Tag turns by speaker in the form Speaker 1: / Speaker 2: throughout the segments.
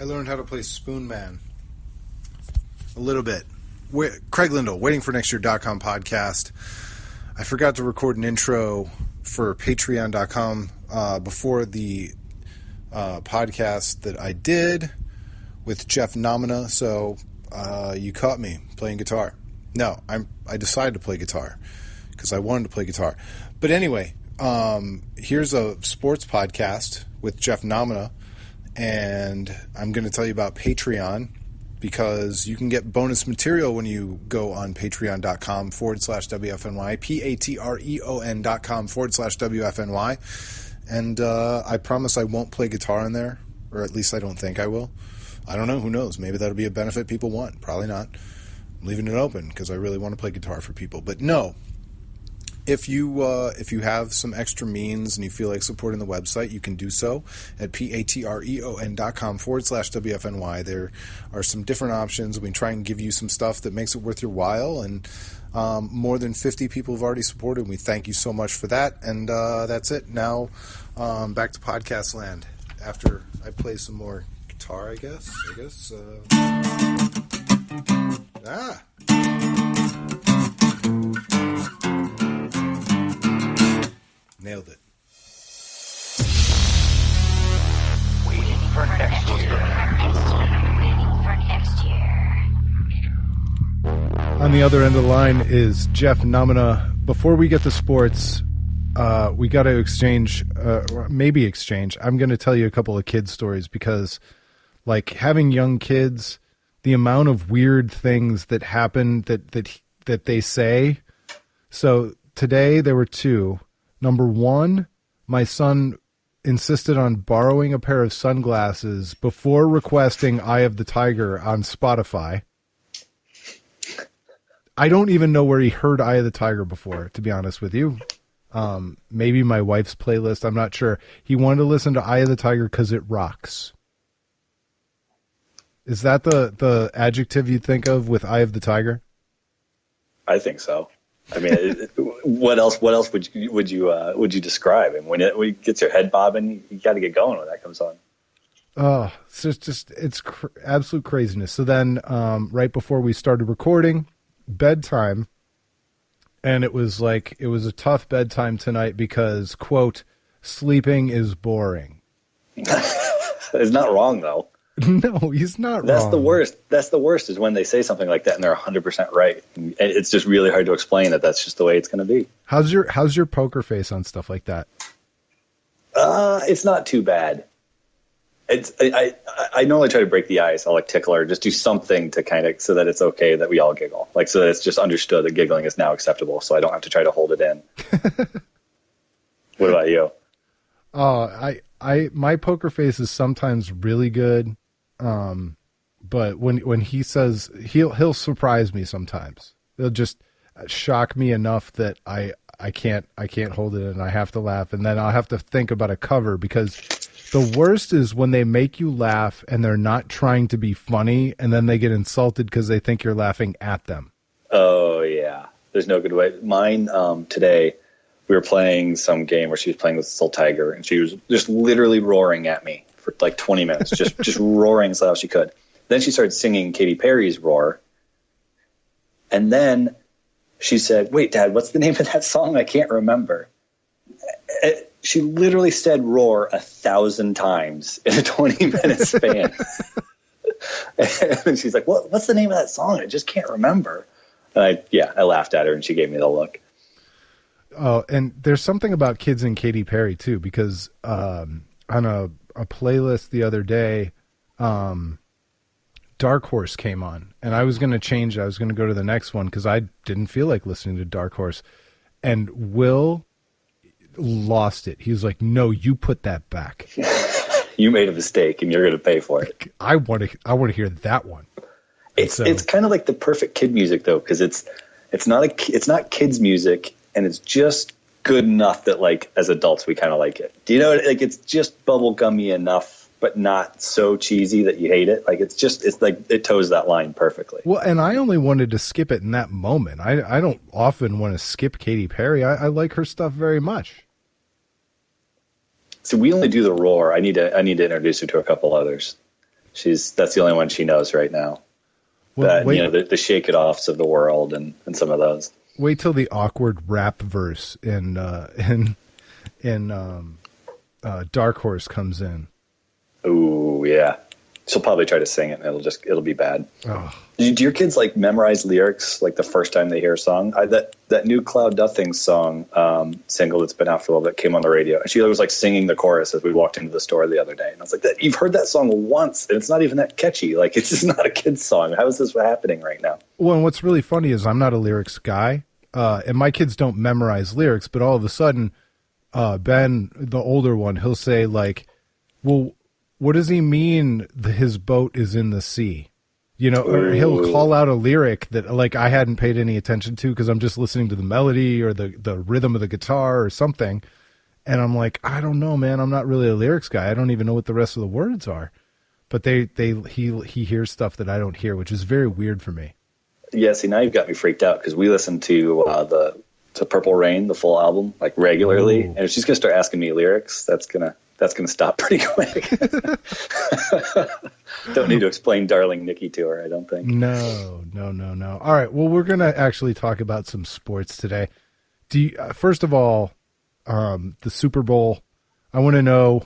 Speaker 1: learned how to play Spoon Man. A little bit. Craig Lindell, waitingfornextyear.com podcast. I forgot to record an intro for patreon.com before the podcast that I did with Jeff Nomina, so you caught me playing guitar. No, I decided to play guitar because I wanted to play guitar. But anyway, here's a sports podcast with Jeff Nomina, and I'm going to tell you about Patreon because you can get bonus material when you go on patreon.com/WFNY, patreon.com/WFNY. And I promise I won't play guitar in there, or at least I don't think I will. I don't know. Who knows? Maybe that'll be a benefit people want. Probably not. I'm leaving it open because I really want to play guitar for people. But no, if you have some extra means and you feel like supporting the website, you can do so at patreon.com/WFNY. There are some different options. We try and give you some stuff that makes it worth your while, and more than 50 people have already supported, and we thank you so much for that. And that's it. Now back to podcast land after I play some more guitar, I guess. Nailed it.
Speaker 2: Waiting for next year. Waiting for next year.
Speaker 3: On the other end of the line is Jeff Nomina. Before we get to sports, we got to exchange. I'm going to tell you a couple of kids' stories because, like, having young kids, the amount of weird things that happen that they say. So today there were two. Number one, my son insisted on borrowing a pair of sunglasses before requesting Eye of the Tiger on Spotify. I don't even know where he heard Eye of the Tiger before, to be honest with you. Maybe my wife's playlist. I'm not sure. He wanted to listen to Eye of the Tiger because it rocks. Is that the adjective you think of with Eye of the Tiger?
Speaker 4: I think so. I mean, what else would you describe? And when it gets your head bobbing, you got to get going when that comes on.
Speaker 3: Oh, it's absolute craziness. So then, right before we started recording, bedtime, and it was a tough bedtime tonight because, quote, sleeping is boring.
Speaker 4: It's not wrong though.
Speaker 3: No, he's not wrong.
Speaker 4: That's the worst. That's the worst is when they say something like that and they're 100% right. And it's just really hard to explain that that's just the way it's going to be.
Speaker 3: How's your poker face on stuff like that?
Speaker 4: It's not too bad. I normally try to break the ice. I'll like tickle or just do something to kind of so that it's okay that we all giggle. Like so that it's just understood that giggling is now acceptable. So I don't have to try to hold it in. What about you?
Speaker 3: My poker face is sometimes really good. But when he says he'll surprise me sometimes. He'll just shock me enough that I can't hold it and I have to laugh, and then I'll have to think about a cover because the worst is when they make you laugh and they're not trying to be funny and then they get insulted because they think you're laughing at them. Oh
Speaker 4: yeah. There's no good way. Mine today we were playing some game where she was playing with Soul Tiger and she was just literally roaring at me for like 20 minutes, just roaring as loud as she could. Then she started singing Katy Perry's Roar. And then she said, "Wait, Dad, what's the name of that song? I can't remember." She literally said Roar 1,000 times in a 20-minute span. And she's like, what's the name of that song? I just can't remember. And I laughed at her and she gave me the look.
Speaker 3: Oh, and there's something about kids and Katy Perry too, because on a playlist the other day, Dark Horse came on, and I was going to change it. I was going to go to the next one because I didn't feel like listening to Dark Horse. And Will lost it. He was like, "No, you put that back.
Speaker 4: You made a mistake, and you're going to pay for it."
Speaker 3: I want to hear that one.
Speaker 4: It's kind of like the perfect kid music though, because it's not kids music, and it's just good enough that like as adults we kind of like it. Do you know? Like it's just bubblegummy enough, but not so cheesy that you hate it. Like it's like it toes that line perfectly.
Speaker 3: Well, and I only wanted to skip it in that moment. I don't often want to skip Katy Perry. I like her stuff very much.
Speaker 4: So we only do the Roar. I need to introduce her to a couple others. That's the only one she knows right now.
Speaker 3: Well,
Speaker 4: The Shake It Offs of the world and some of those.
Speaker 3: Wait till the awkward rap verse in Dark Horse comes in.
Speaker 4: Ooh, yeah. She'll probably try to sing it, and it'll be bad.
Speaker 3: Oh.
Speaker 4: Do your kids like memorize lyrics like the first time they hear a song? That new Cloud Nothing song single that's been out for a little bit came on the radio, and she was like singing the chorus as we walked into the store the other day, and I was like, "You've heard that song once, and it's not even that catchy. Like, it's just not a kid's song. How is this happening right now?"
Speaker 3: Well, and what's really funny is I'm not a lyrics guy, and my kids don't memorize lyrics, but all of a sudden, Ben, the older one, he'll say like, "Well, what does he mean his boat is in the sea?" You know, or he'll call out a lyric that like I hadn't paid any attention to because I'm just listening to the melody or the rhythm of the guitar or something. And I'm like, I don't know, man. I'm not really a lyrics guy. I don't even know what the rest of the words are. But he hears stuff that I don't hear, which is very weird for me.
Speaker 4: Yeah, see, now you've got me freaked out because we listen to to Purple Rain, the full album, like regularly. Ooh. And if she's gonna start asking me lyrics, that's gonna stop pretty quick. Don't need to explain Darling Nikki to her, I don't think.
Speaker 3: No. All right, well, we're going to actually talk about some sports today. First of all, the Super Bowl, I want to know,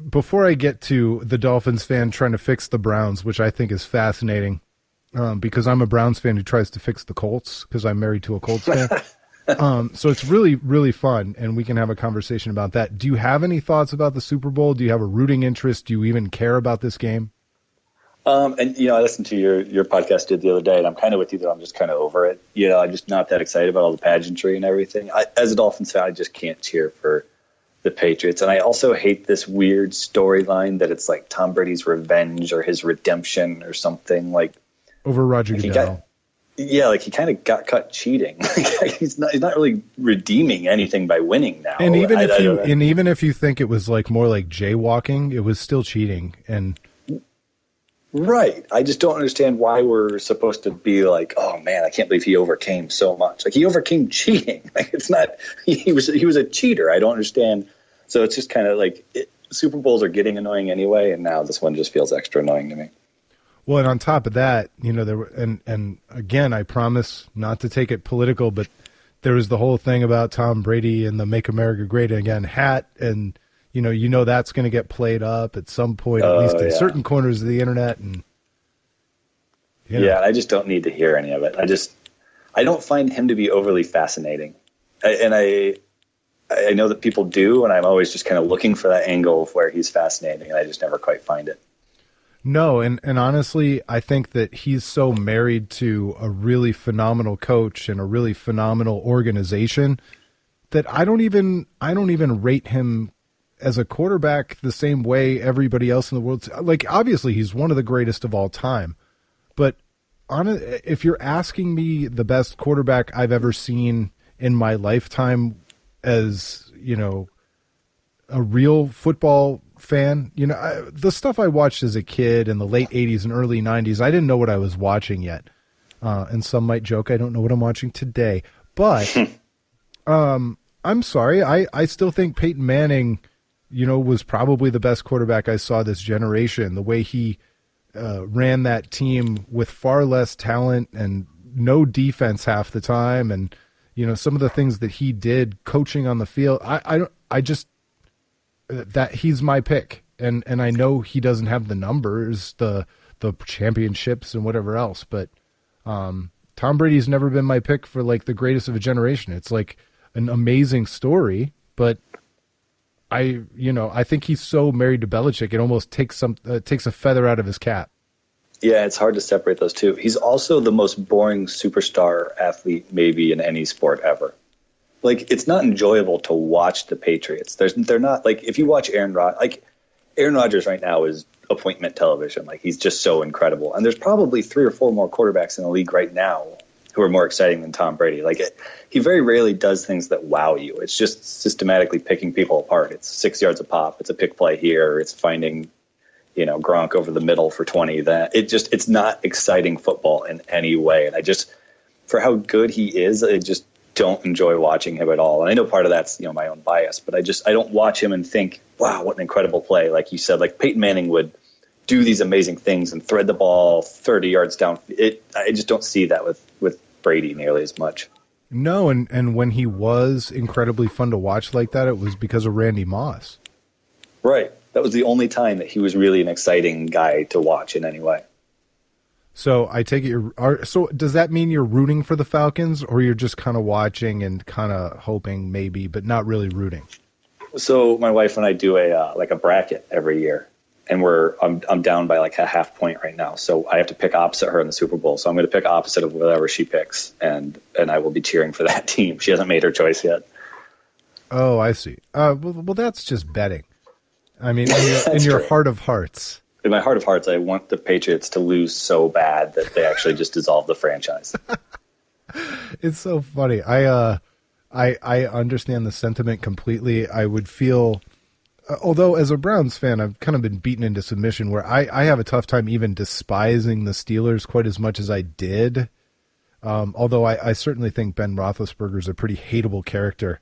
Speaker 3: before I get to the Dolphins fan trying to fix the Browns, which I think is fascinating, because I'm a Browns fan who tries to fix the Colts because I'm married to a Colts fan. So it's really, really fun, and we can have a conversation about that. Do you have any thoughts about the Super Bowl? Do you have a rooting interest? Do you even care about this game?
Speaker 4: And, I listened to your podcast the other day, and I'm kind of with you that I'm just kind of over it. I'm just not that excited about all the pageantry and everything. As a Dolphins fan, I just can't cheer for the Patriots. And I also hate this weird storyline that it's like Tom Brady's revenge or his redemption or something. Like
Speaker 3: over Roger Goodell.
Speaker 4: Yeah, like he kind of got caught cheating. He's not really redeeming anything by winning now.
Speaker 3: And even if you think it was like more like jaywalking, it was still cheating. And
Speaker 4: right, I just don't understand why we're supposed to be like, oh man, I can't believe he overcame so much. Like he overcame cheating. Like it's not he was a cheater. I don't understand. So it's just kind of like Super Bowls are getting annoying anyway, and now this one just feels extra annoying to me.
Speaker 3: Well, and on top of that, there were, and again, I promise not to take it political, but there was the whole thing about Tom Brady and the "Make America Great Again" hat, and that's going to get played up at some point, at least in certain corners of the internet, and
Speaker 4: yeah, I just don't need to hear any of it. I don't find him to be overly fascinating, and I know that people do, and I'm always just kind of looking for that angle of where he's fascinating, and I just never quite find it.
Speaker 3: No, and honestly, I think that he's so married to a really phenomenal coach and a really phenomenal organization that I don't even rate him as a quarterback the same way everybody else in the world. Like, obviously, he's one of the greatest of all time, but if you're asking me the best quarterback I've ever seen in my lifetime, as a real football fan, the stuff I watched as a kid in the late 80s and early 90s, I didn't know what I was watching yet. And some might joke I don't know what I'm watching today. But I'm sorry, I still think Peyton Manning, was probably the best quarterback I saw this generation. The way he ran that team with far less talent and no defense half the time, and some of the things that he did coaching on the field, I just that he's my pick, and I know he doesn't have the numbers, the championships and whatever else, but Tom Brady's never been my pick for like the greatest of a generation. It's like an amazing story, but I think he's so married to Belichick, it almost takes a feather out of his cap.
Speaker 4: Yeah, it's hard to separate those two. He's also the most boring superstar athlete maybe in any sport ever. Like, it's not enjoyable to watch the Patriots. They're not, like, if you watch Aaron Rodgers right now is appointment television. Like, he's just so incredible. And there's probably 3 or 4 more quarterbacks in the league right now who are more exciting than Tom Brady. Like, he very rarely does things that wow you. It's just systematically picking people apart. It's 6 yards a pop. It's a pick play here. It's finding, Gronk over the middle for 20. It's not exciting football in any way. And for how good he is, I just don't enjoy watching him at all. And I know part of that's, my own bias, but I don't watch him and think, wow, what an incredible play. Like you said, like Peyton Manning would do these amazing things and thread the ball 30 yards down. I just don't see that with Brady nearly as much.
Speaker 3: No, and when he was incredibly fun to watch like that, it was because of Randy Moss.
Speaker 4: Right. That was the only time that he was really an exciting guy to watch in any way.
Speaker 3: So I take it so does that mean you're rooting for the Falcons, or you're just kind of watching and kind of hoping maybe, but not really rooting?
Speaker 4: So my wife and I do a bracket every year, and I'm down by like a half point right now. So I have to pick opposite her in the Super Bowl. So I'm going to pick opposite of whatever she picks, and I will be cheering for that team. She hasn't made her choice yet.
Speaker 3: Oh, I see. Well, that's just betting. I mean, in your heart of hearts.
Speaker 4: In my heart of hearts, I want the Patriots to lose so bad that they actually just dissolve the franchise.
Speaker 3: It's so funny. I understand the sentiment completely. I would feel, although as a Browns fan, I've kind of been beaten into submission where I have a tough time even despising the Steelers quite as much as I did. Although I certainly think Ben Roethlisberger is a pretty hateable character.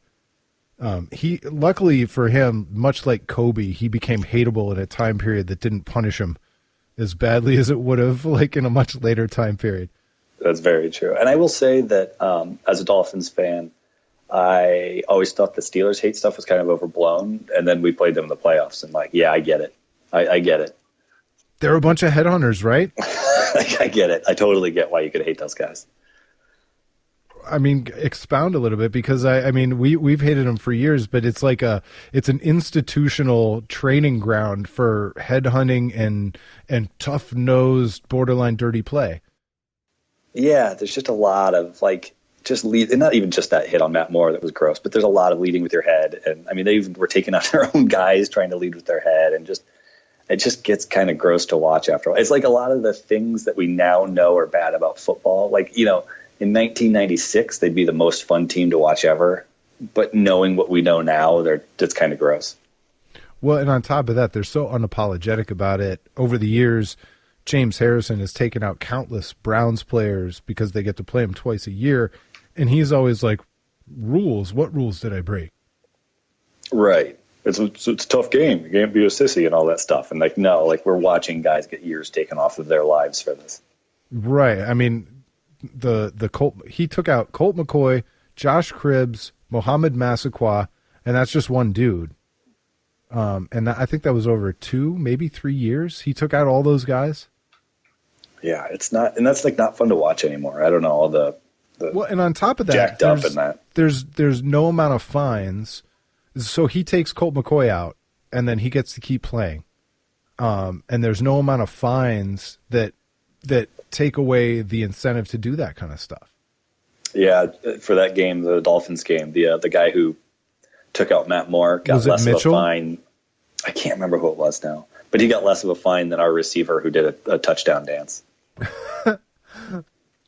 Speaker 3: He, luckily for him, much like Kobe, he became hateable in a time period that didn't punish him as badly as it would have, like in a much later time period.
Speaker 4: That's very true. And I will say that as a Dolphins fan, I always thought the Steelers hate stuff was kind of overblown. And then we played them in the playoffs, and I get it. I get it.
Speaker 3: They're a bunch of headhunters, right?
Speaker 4: I get it. I totally get why you could hate those guys.
Speaker 3: I mean, expound a little bit, because I mean, we've hated them for years, but it's like it's an institutional training ground for headhunting and tough-nosed, borderline dirty play.
Speaker 4: Yeah, there's just a lot of just lead, and not even just that hit on Matt Moore that was gross, but there's a lot of leading with your head, and I mean, they even were taking out their own guys trying to lead with their head, and it just gets kind of gross to watch after all. It's like a lot of the things that we now know are bad about football, in 1996, they'd be the most fun team to watch ever. But knowing what we know now, that's kind of gross.
Speaker 3: Well, and on top of that, they're so unapologetic about it. Over the years, James Harrison has taken out countless Browns players because they get to play him twice a year. And he's always like, rules? What rules did I break?
Speaker 4: Right. It's a tough game. You can't be a sissy and all that stuff. And no, we're watching guys get years taken off of their lives for this.
Speaker 3: Right. I mean, the Colt, he took out Colt McCoy, Josh Cribbs, Mohamed Massaquoi, and that's just one dude. And I think that was over 2, maybe 3 years. He took out all those guys.
Speaker 4: Yeah, it's not, and that's not fun to watch anymore. I don't know, all the
Speaker 3: well, and on top of that,
Speaker 4: jacked up in that.
Speaker 3: There's no amount of fines. So he takes Colt McCoy out, and then he gets to keep playing. And there's no amount of fines that take away the incentive to do that kind of stuff. Yeah,
Speaker 4: for that game, the Dolphins game, the guy who took out Matt Moore got less of a fine. I can't remember who it was now, but he got less of a fine than our receiver who did a touchdown dance.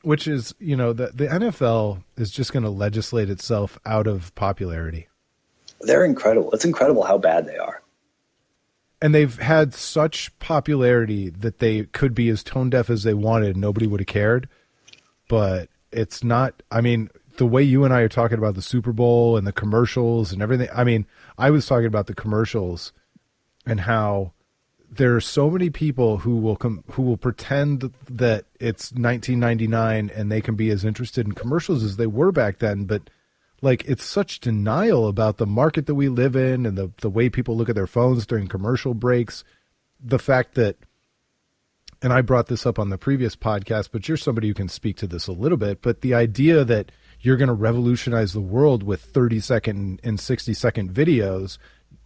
Speaker 3: Which is, the NFL is just going to legislate itself out of popularity.
Speaker 4: They're incredible. It's incredible how bad they are.
Speaker 3: And they've had such popularity that they could be as tone deaf as they wanted and nobody would have cared. But it's not, I mean, the way you and I are talking about the Super Bowl and the commercials and everything. I mean, I was talking about the commercials and how there are so many people who will pretend that it's 1999 and they can be as interested in commercials as they were back then. But it's such denial about the market that we live in and the way people look at their phones during commercial breaks. The fact that, and I brought this up on the previous podcast, but you're somebody who can speak to this a little bit, but the idea that you're going to revolutionize the world with 30-second and 60-second videos,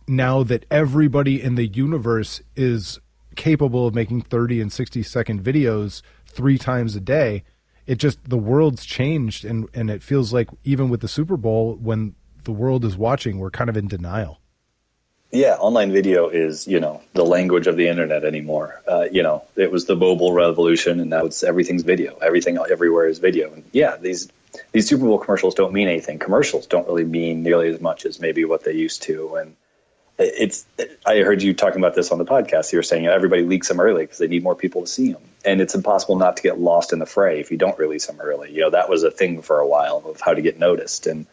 Speaker 3: now that everybody in the universe is capable of making 30 and 60-second videos 3 times a day, the world's changed, and it feels like even with the Super Bowl, when the world is watching, we're kind of in denial.
Speaker 4: Yeah, online video is, the language of the internet anymore. It was the mobile revolution, and now everything's video. Everything everywhere is video. And yeah, these Super Bowl commercials don't mean anything. Commercials don't really mean nearly as much as maybe what they used to. And I heard you talking about this on the podcast. You were saying everybody leaks them early because they need more people to see them. And it's impossible not to get lost in the fray if you don't release them early. That was a thing for a while of how to get noticed. And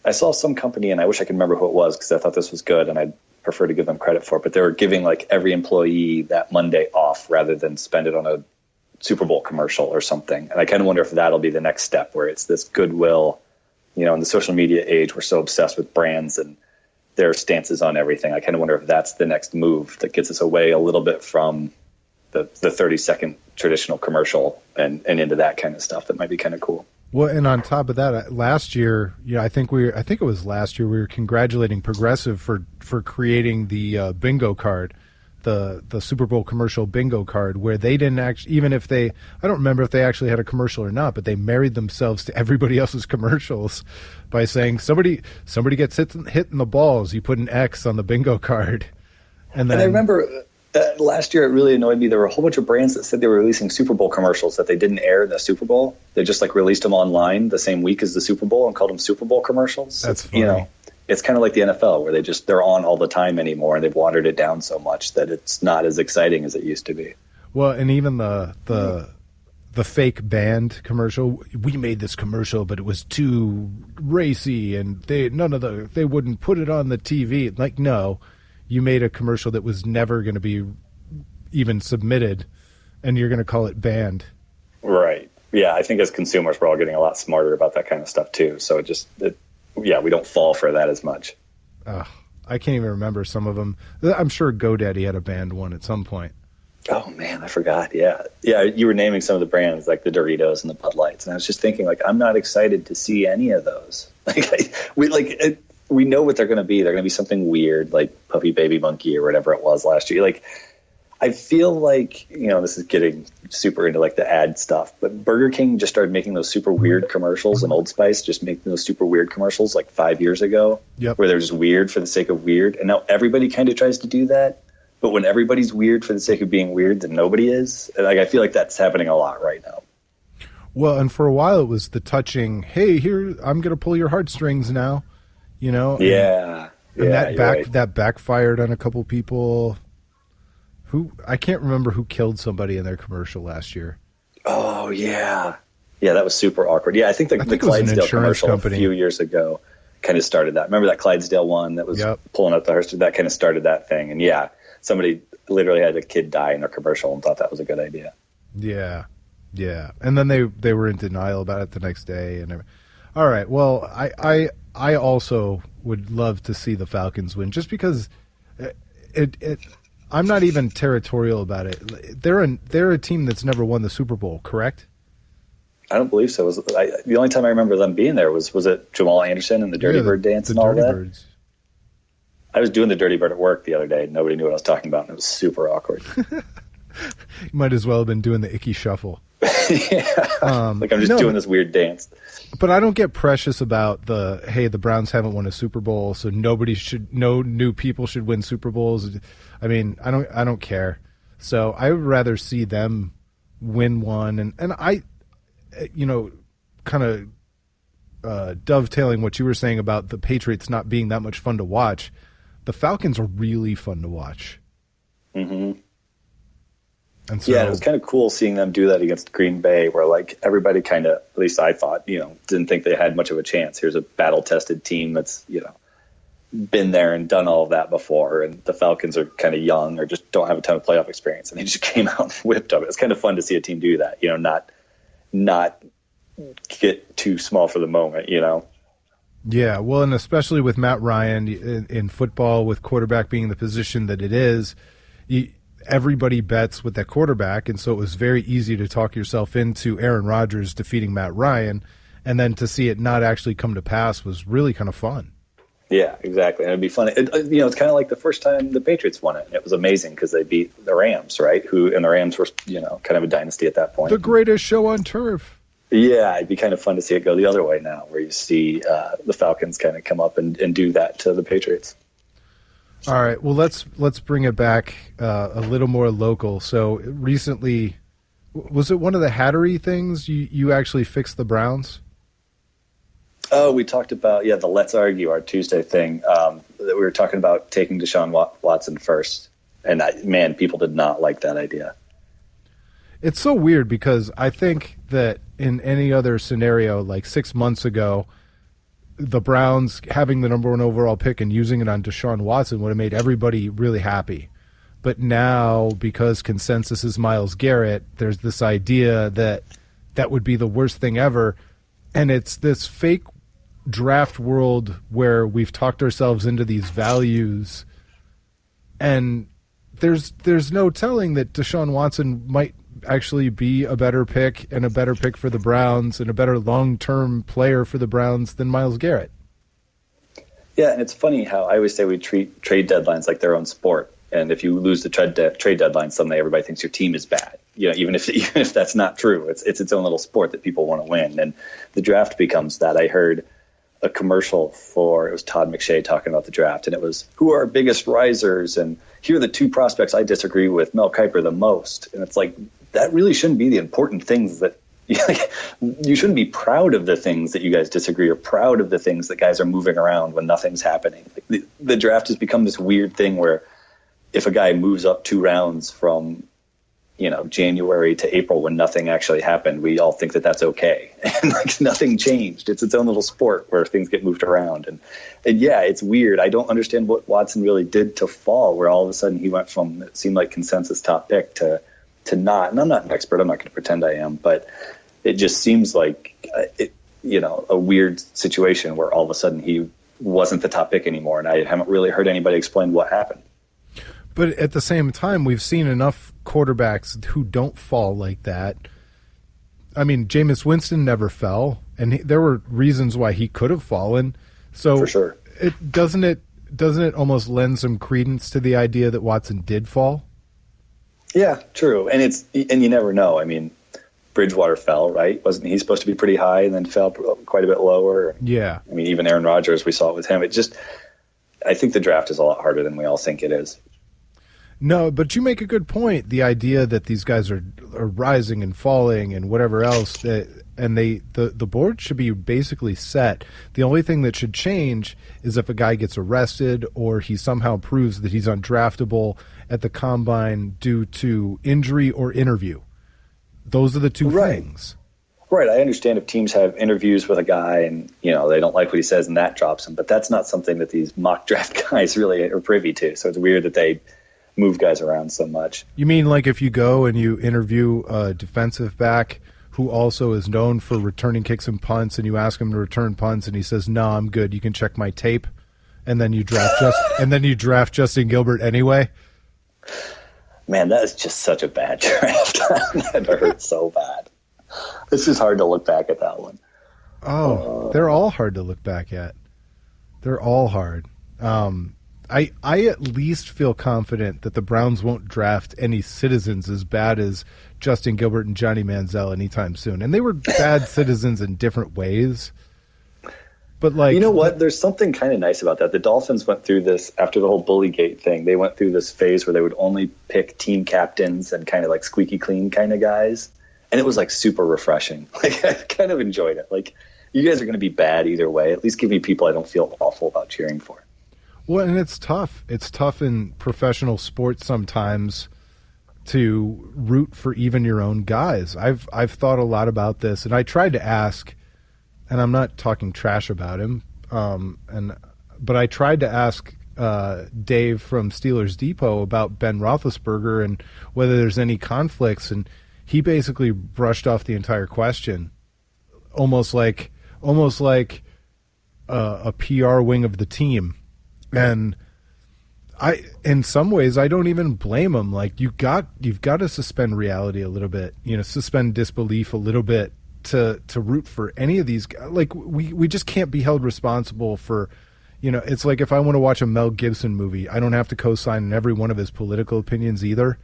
Speaker 4: I saw some company, and I wish I could remember who it was because I thought this was good, and prefer to give them credit for, but they were giving like every employee that Monday off rather than spend it on a Super Bowl commercial or something. And I kind of wonder if that'll be the next step, where it's this goodwill. You know, in the social media age, we're so obsessed with brands and their stances on everything. I kind of wonder if that's the next move that gets us away a little bit from the 30-second traditional commercial and into that kind of stuff. That might be kind of cool.
Speaker 3: Well, and on top of that, last year, I think it was last year, we were congratulating Progressive for creating the bingo card, the Super Bowl commercial bingo card, where they didn't actually, even if I don't remember if they actually had a commercial or not, but they married themselves to everybody else's commercials by saying somebody gets hit in the balls, you put an X on the bingo card. And
Speaker 4: I remember last year it really annoyed me. There were a whole bunch of brands that said they were releasing Super Bowl commercials that they didn't air in the Super Bowl. They just like released them online the same week as the Super Bowl and called them Super Bowl commercials.
Speaker 3: That's funny.
Speaker 4: You know, it's kind of like the NFL, where they're on all the time anymore, and they've watered it down so much that it's not as exciting as it used to be.
Speaker 3: Well, and even the fake band commercial, we made this commercial, but it was too racy, and they wouldn't put it on the TV. Like, no, you made a commercial that was never going to be even submitted, and you're going to call it banned.
Speaker 4: Right. Yeah, I think as consumers, we're all getting a lot smarter about that kind of stuff too. So we don't fall for that as much.
Speaker 3: I can't even remember some of them. I'm sure GoDaddy had a banned one at some point.
Speaker 4: Oh man, I forgot. Yeah. You were naming some of the brands like the Doritos and the Bud Lights, and I was just thinking, like, I'm not excited to see any of those. We know what they're going to be. They're going to be something weird, like Puppy Baby Monkey or whatever it was last year. Like, I feel like, this is getting super into like the ad stuff, but Burger King just started making those super weird commercials, and Old Spice just making those super weird commercials like 5 years ago, where they're just weird for the sake of weird. And now everybody kind of tries to do that. But when everybody's weird for the sake of being weird, then nobody is. And I feel like that's happening a lot right now.
Speaker 3: Well, and for a while it was the touching, hey, here, I'm going to pull your heartstrings now,
Speaker 4: Yeah.
Speaker 3: And that backfired on a couple people. I can't remember who killed somebody in their commercial last year.
Speaker 4: Oh, yeah. Yeah, that was super awkward. Yeah, I think the Clydesdale commercial a few years ago kind of started that. Remember that Clydesdale one that was pulling up the hearse? That kind of started that thing. And yeah, somebody literally had a kid die in their commercial and thought that was a good idea.
Speaker 3: Yeah. Yeah. And then they were in denial about it the next day. And all right. Well, I also would love to see the Falcons win, just because I'm not even territorial about it. They're a team that's never won the Super Bowl, correct?
Speaker 4: I don't believe so. The only time I remember them being there was it Jamal Anderson and the Dirty Bird dance and all that? Birds. I was doing the Dirty Bird at work the other day. Nobody knew what I was talking about, and it was super awkward.
Speaker 3: You might as well have been doing the Icky Shuffle.
Speaker 4: Yeah. Like I'm just doing this weird dance.
Speaker 3: But I don't get precious about the Browns haven't won a Super Bowl, so no new people should win Super Bowls. I mean, I don't care. So I would rather see them win one, and I, kind of dovetailing what you were saying about the Patriots not being that much fun to watch. The Falcons are really fun to watch.
Speaker 4: Mm-hmm.
Speaker 3: And so,
Speaker 4: yeah, it was kind of cool seeing them do that against Green Bay, where like everybody kind of, at least I thought, didn't think they had much of a chance. Here's a battle-tested team that's, been there and done all of that before, and the Falcons are kind of young or just don't have a ton of playoff experience, and they just came out and whipped them. It's kind of fun to see a team do that, not get too small for the moment,
Speaker 3: Yeah, well, and especially with Matt Ryan in football, with quarterback being the position that it is, everybody bets with that quarterback, and so it was very easy to talk yourself into Aaron Rodgers defeating Matt Ryan, and then to see it not actually come to pass was really kind of fun.
Speaker 4: Yeah, exactly. And it'd be fun. It's kind of like the first time the Patriots won it. And it was amazing because they beat the Rams, right? And the Rams were, kind of a dynasty at that point.
Speaker 3: The greatest show on turf.
Speaker 4: Yeah, it'd be kind of fun to see it go the other way now, where you see the Falcons kind of come up and do that to the Patriots.
Speaker 3: All right. Well, let's bring it back a little more local. So recently, was it one of the Hattery things? You actually fixed the Browns?
Speaker 4: Oh, we talked about, the Let's Argue, our Tuesday thing, that we were talking about taking Deshaun Watson first. And, people did not like that idea.
Speaker 3: It's so weird because I think that in any other scenario, like 6 months ago, the Browns having the number 1 overall pick and using it on Deshaun Watson would have made everybody really happy. But now, because consensus is Myles Garrett, there's this idea that that would be the worst thing ever. And it's this fake draft world where we've talked ourselves into these values. And there's no telling that Deshaun Watson might actually be a better pick and a better pick for the Browns and a better long-term player for the Browns than Myles Garrett.
Speaker 4: Yeah, and it's funny how I always say we treat trade deadlines like their own sport. And if you lose the trade deadline, suddenly everybody thinks your team is bad. Even if that's not true, it's its own little sport that people want to win. And the draft becomes that. I heard a commercial it was Todd McShay talking about the draft, and it was, who are our biggest risers? And here are the 2 prospects I disagree with Mel Kiper the most. And it's like, that really shouldn't be the important things that you shouldn't be proud of the things that you guys disagree or proud of the things that guys are moving around when nothing's happening. Like the draft has become this weird thing where if a guy moves up 2 rounds from, January to April when nothing actually happened, we all think that that's okay. And like nothing changed. It's its own little sport where things get moved around. And yeah, it's weird. I don't understand what Watson really did to fall, where all of a sudden he went from, it seemed like consensus top pick to not. And I'm not an expert. I'm not going to pretend I am, but it just seems like a weird situation where all of a sudden he wasn't the top pick anymore. And I haven't really heard anybody explain what happened.
Speaker 3: But at the same time, we've seen enough quarterbacks who don't fall like that. I mean, Jameis Winston never fell, and there were reasons why he could have fallen. So
Speaker 4: for sure,
Speaker 3: doesn't it almost lend some credence to the idea that Watson did fall?
Speaker 4: Yeah, true. And you never know. I mean, Bridgewater fell, right? Wasn't he supposed to be pretty high and then fell quite a bit lower?
Speaker 3: Yeah.
Speaker 4: I mean, even Aaron Rodgers, we saw it with him. I think the draft is a lot harder than we all think it is.
Speaker 3: No, but you make a good point. The idea that these guys are rising and falling and whatever else, the board should be basically set. The only thing that should change is if a guy gets arrested or he somehow proves that he's undraftable at the combine due to injury or interview. Those are the 2 things.
Speaker 4: Right. I understand if teams have interviews with a guy and, they don't like what he says and that drops him, but that's not something that these mock draft guys really are privy to. So it's weird that they move guys around so much.
Speaker 3: You mean like if you go and you interview a defensive back who also is known for returning kicks and punts, and you ask him to return punts and he says, "No, I'm good. You can check my tape." And then you draft Justin Gilbert anyway?
Speaker 4: Man, that is just such a bad draft. That hurts so bad. It's just hard to look back at that one.
Speaker 3: They're all hard to look back at. They're all hard. I at least feel confident that the Browns won't draft any citizens as bad as Justin Gilbert and Johnny Manziel anytime soon. And they were bad citizens in different ways. But
Speaker 4: you know what? There's something kind of nice about that. The Dolphins went through this after the whole Bullygate thing. They went through this phase where they would only pick team captains and kind of like squeaky clean kind of guys. And it was like super refreshing. Like I kind of enjoyed it. Like, you guys are going to be bad either way. At least give me people I don't feel awful about cheering for.
Speaker 3: Well, and it's tough. It's tough in professional sports sometimes to root for even your own guys. I've thought a lot about this, and I tried to ask, and I'm not talking trash about him, but I tried to ask Dave from Steelers Depot about Ben Roethlisberger and whether there's any conflicts, and he basically brushed off the entire question, almost like a PR wing of the team. And in some ways, I don't even blame him. Like you've got to suspend reality a little bit, suspend disbelief a little bit to root for any of these guys. Like we just can't be held responsible for, it's like if I want to watch a Mel Gibson movie, I don't have to co-sign in every one of his political opinions either.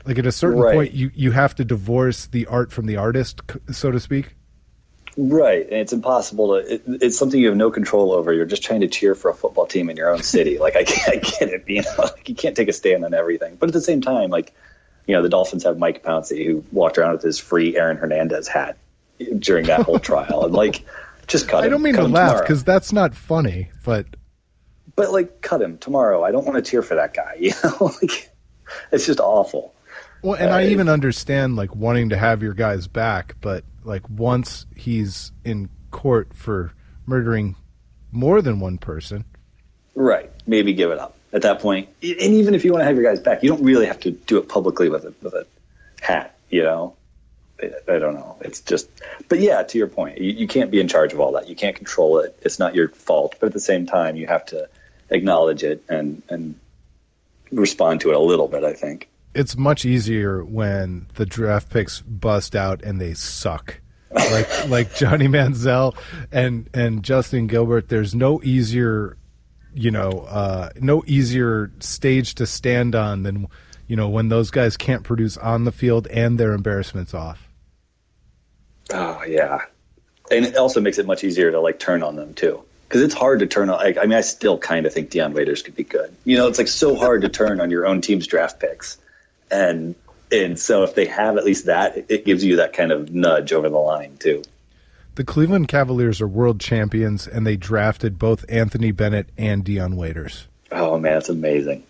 Speaker 3: Like at a certain point, you have to divorce the art from the artist, so to speak.
Speaker 4: Right, and it's impossible it's something you have no control over. You're just trying to cheer for a football team in your own city. Like, I get it, like, you can't take a stand on everything. But at the same time, like, the Dolphins have Mike Pouncey, who walked around with his free Aaron Hernandez hat during that whole trial. And, like, just cut him.
Speaker 3: I don't mean to laugh, because that's not funny, but,
Speaker 4: like, cut him tomorrow. I don't want to cheer for that guy, Like, it's just awful.
Speaker 3: Well, and I even understand, like, wanting to have your guys back, but like once he's in court for murdering more than one person.
Speaker 4: Right. Maybe give it up at that point. And even if you want to have your guys back, you don't really have to do it publicly with a hat, you know? I don't know. It's just, but yeah, to your point, you can't be in charge of all that. You can't control it. It's not your fault. But at the same time, you have to acknowledge it and respond to it a little bit, I think.
Speaker 3: It's much easier when the draft picks bust out and they suck. Like Johnny Manziel and Justin Gilbert. There's no easier, no easier stage to stand on than, when those guys can't produce on the field and their embarrassment's off.
Speaker 4: Oh, yeah. And it also makes it much easier to, like, turn on them, too. Because it's hard to turn on. I still kind of think Deion Waiters could be good. It's, like, so hard to turn on your own team's draft picks. And so if they have at least that, it gives you that kind of nudge over the line, too.
Speaker 3: The Cleveland Cavaliers are world champions, and they drafted both Anthony Bennett and Deion Waiters.
Speaker 4: Oh, man, it's amazing.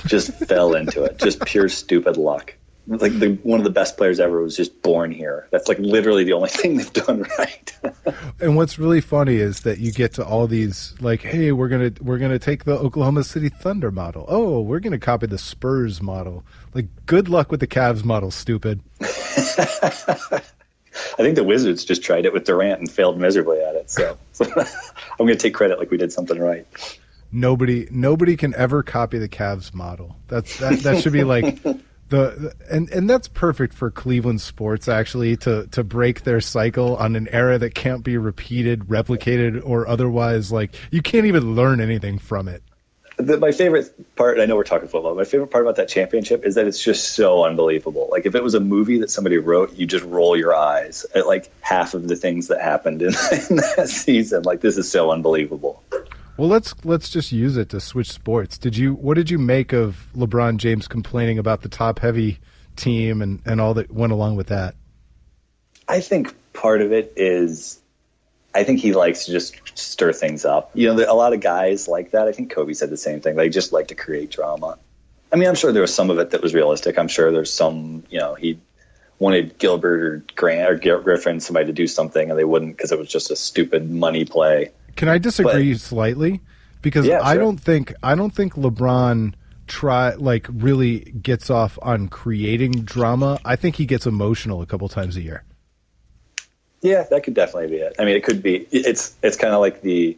Speaker 4: Just fell into it. Just pure stupid luck. Like one of the best players ever was just born here. That's like literally the only thing they've done right.
Speaker 3: And what's really funny is that you get to all these like, hey, we're gonna take the Oklahoma City Thunder model. Oh, we're gonna copy the Spurs model. Like, good luck with the Cavs model, stupid.
Speaker 4: I think the Wizards just tried it with Durant and failed miserably at it. So I'm gonna take credit like we did something right.
Speaker 3: Nobody can ever copy the Cavs model. That should be like. And that's perfect for Cleveland sports, actually, to break their cycle on an era that can't be repeated, replicated, or otherwise. Like, you can't even learn anything from it.
Speaker 4: My favorite part, I know we're talking football, my favorite part about that championship is that it's just so unbelievable. Like, if it was a movie that somebody wrote, you just roll your eyes at, like, half of the things that happened in that season. Like, this is so unbelievable.
Speaker 3: Well, let's just use it to switch sports. What did you make of LeBron James complaining about the top-heavy team and all that went along with that?
Speaker 4: I think part of it is I think he likes to just stir things up. A lot of guys like that. I think Kobe said the same thing. They just like to create drama. I mean, I'm sure there was some of it that was realistic. I'm sure there's some, he wanted Gilbert or Grant or Griffin, somebody to do something, and they wouldn't because it was just a stupid money play.
Speaker 3: Can I disagree slightly? Because
Speaker 4: yeah,
Speaker 3: I
Speaker 4: sure.
Speaker 3: don't think LeBron really gets off on creating drama. I think he gets emotional a couple times a year.
Speaker 4: Yeah, that could definitely be it. I mean, it could be. It's kind of like the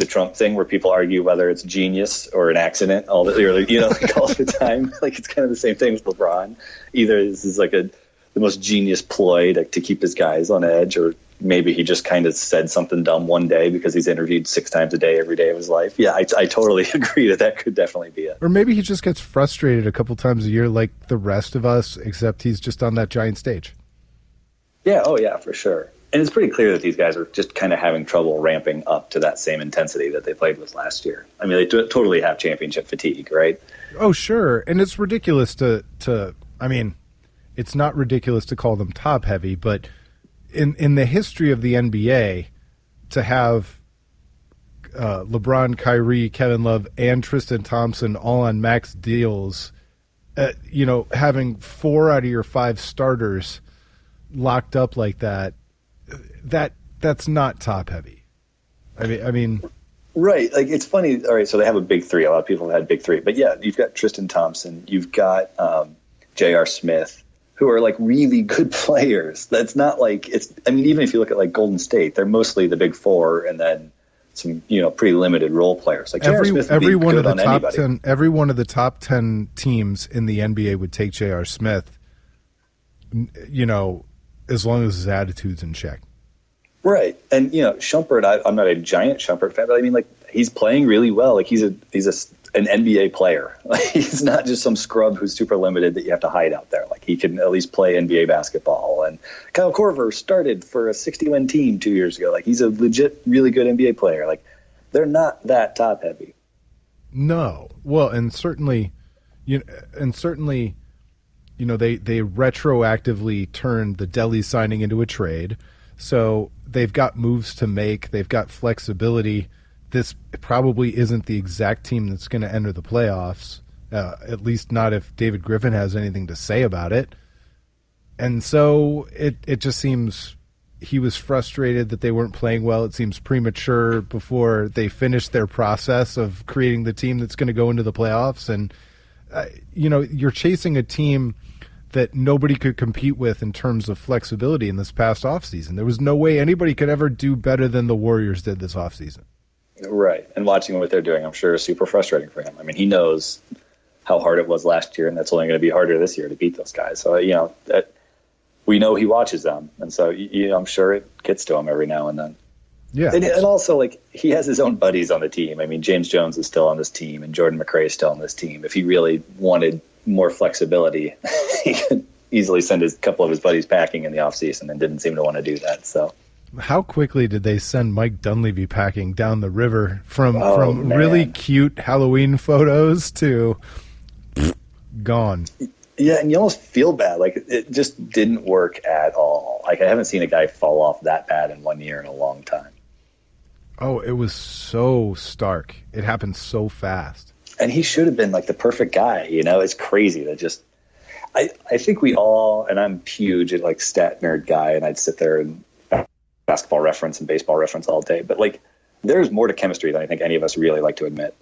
Speaker 4: Trump thing where people argue whether it's genius or an accident all the time. Like, it's kind of the same thing with LeBron. Either this is like the most genius ploy to keep his guys on edge, or maybe he just kind of said something dumb one day because he's interviewed 6 times a day every day of his life. Yeah, I totally agree that could definitely be it.
Speaker 3: Or maybe he just gets frustrated a couple times a year like the rest of us, except he's just on that giant stage.
Speaker 4: Yeah, oh yeah, for sure. And it's pretty clear that these guys are just kind of having trouble ramping up to that same intensity that they played with last year. I mean, they totally have championship fatigue, right?
Speaker 3: Oh, sure. And it's ridiculous to I mean, it's not ridiculous to call them top heavy, but in the history of the NBA, to have LeBron, Kyrie, Kevin Love, and Tristan Thompson all on max deals, having 4 out of your 5 starters locked up like that's not top heavy. I mean,
Speaker 4: right? Like, it's funny. All right, so they have a big 3. A lot of people have had big 3, but yeah, you've got Tristan Thompson, you've got J.R. Smith, who are like really good players. That's not like it's. I mean, even if you look at like Golden State, they're mostly the big 4, and then some pretty limited role players. Like
Speaker 3: every one of the top
Speaker 4: anybody.
Speaker 3: 10, every one of the top 10 teams in the NBA would take J.R. Smith. As long as his attitude's in check.
Speaker 4: Right. And, Shumpert, I'm not a giant Shumpert fan, but I mean, like, he's playing really well. Like, he's an NBA player. Like, he's not just some scrub who's super limited that you have to hide out there. Like, he can at least play NBA basketball. And Kyle Korver started for a 60-win team 2 years ago. Like, he's a legit, really good NBA player. Like, they're not that top heavy.
Speaker 3: No. Well, and certainly, they retroactively turned the Delhi signing into a trade. So they've got moves to make. They've got flexibility. This probably isn't the exact team that's going to enter the playoffs, at least not if David Griffin has anything to say about it. And so it just seems he was frustrated that they weren't playing well. It seems premature before they finished their process of creating the team that's going to go into the playoffs. And, you're chasing a team that nobody could compete with in terms of flexibility in this past offseason. There was no way anybody could ever do better than the Warriors did this offseason.
Speaker 4: Right. And watching what they're doing, I'm sure is super frustrating for him. I mean, he knows how hard it was last year, and that's only going to be harder this year to beat those guys. So, we know he watches them. And so, I'm sure it gets to him every now and then.
Speaker 3: Yeah.
Speaker 4: And also, he has his own buddies on the team. I mean, James Jones is still on this team, and Jordan McRae is still on this team. If he really wanted more flexibility, he could easily send a couple of his buddies packing in the offseason and didn't seem to want to do that. So,
Speaker 3: how quickly did they send Mike Dunleavy packing down the river from really cute Halloween photos to gone?
Speaker 4: Yeah, and you almost feel bad. It just didn't work at all. I haven't seen a guy fall off that bad in 1 year in a long time.
Speaker 3: Oh, it was so stark. It happened so fast.
Speaker 4: And he should have been the perfect guy. It's crazy that just. I think we all, and I'm huge at stat nerd guy, and I'd sit there and basketball reference and baseball reference all day. But there's more to chemistry than I think any of us really like to admit.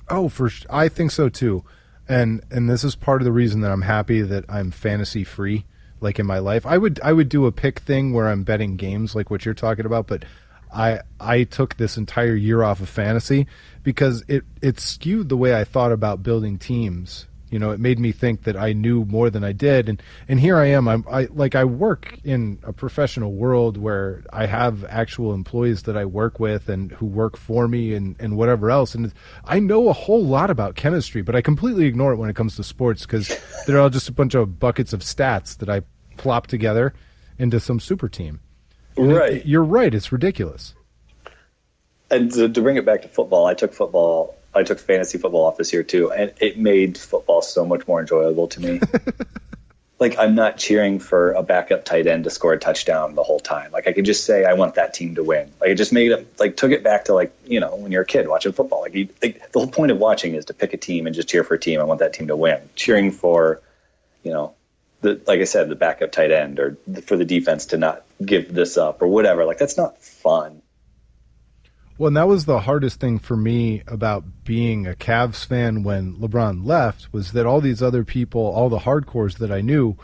Speaker 3: Oh, I think so too. And this is part of the reason that I'm happy that I'm fantasy free, in my life. I would do a pick thing where I'm betting games like what you're talking about, but I took this entire year off of fantasy because it skewed the way I thought about building teams. It made me think that I knew more than I did, and here I am. I work in a professional world where I have actual employees that I work with and who work for me and whatever else, and I know a whole lot about chemistry, but I completely ignore it when it comes to sports because they're all just a bunch of buckets of stats that I plop together into some super team. And
Speaker 4: right.
Speaker 3: You're right. It's ridiculous.
Speaker 4: And to bring it back to football, I took fantasy football off this year too, and it made football so much more enjoyable to me. I'm not cheering for a backup tight end to score a touchdown the whole time. I could just say I want that team to win. It just made it took it back to when you're a kid watching football. The whole point of watching is to pick a team and just cheer for a team. I want that team to win. Cheering for, like I said, the backup tight end or for the defense to not give this up or whatever. That's not fun.
Speaker 3: Well, and that was the hardest thing for me about being a Cavs fan when LeBron left was that all these other people, all the hardcores that I knew,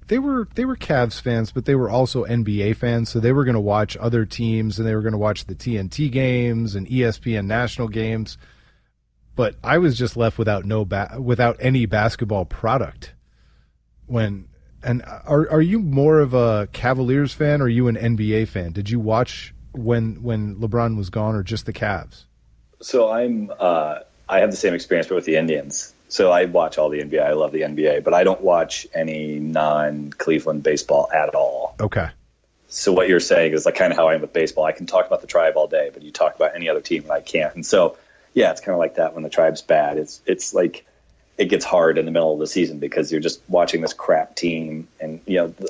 Speaker 3: they were Cavs fans, but they were also NBA fans, so they were going to watch other teams and they were going to watch the TNT games and ESPN national games. But I was just left without without any basketball product. Are you more of a Cavaliers fan or are you an NBA fan? Did you watch when LeBron was gone or just the Cavs?
Speaker 4: So I have the same experience but with the Indians. So I watch all the NBA. I love the NBA, but I don't watch any non-Cleveland baseball at all.
Speaker 3: Okay.
Speaker 4: So what you're saying is kind of how I am with baseball. I can talk about the Tribe all day, but you talk about any other team and I can't. And so, yeah, it's kind of like that when the Tribe's bad. It's it gets hard in the middle of the season because you're just watching this crap team and,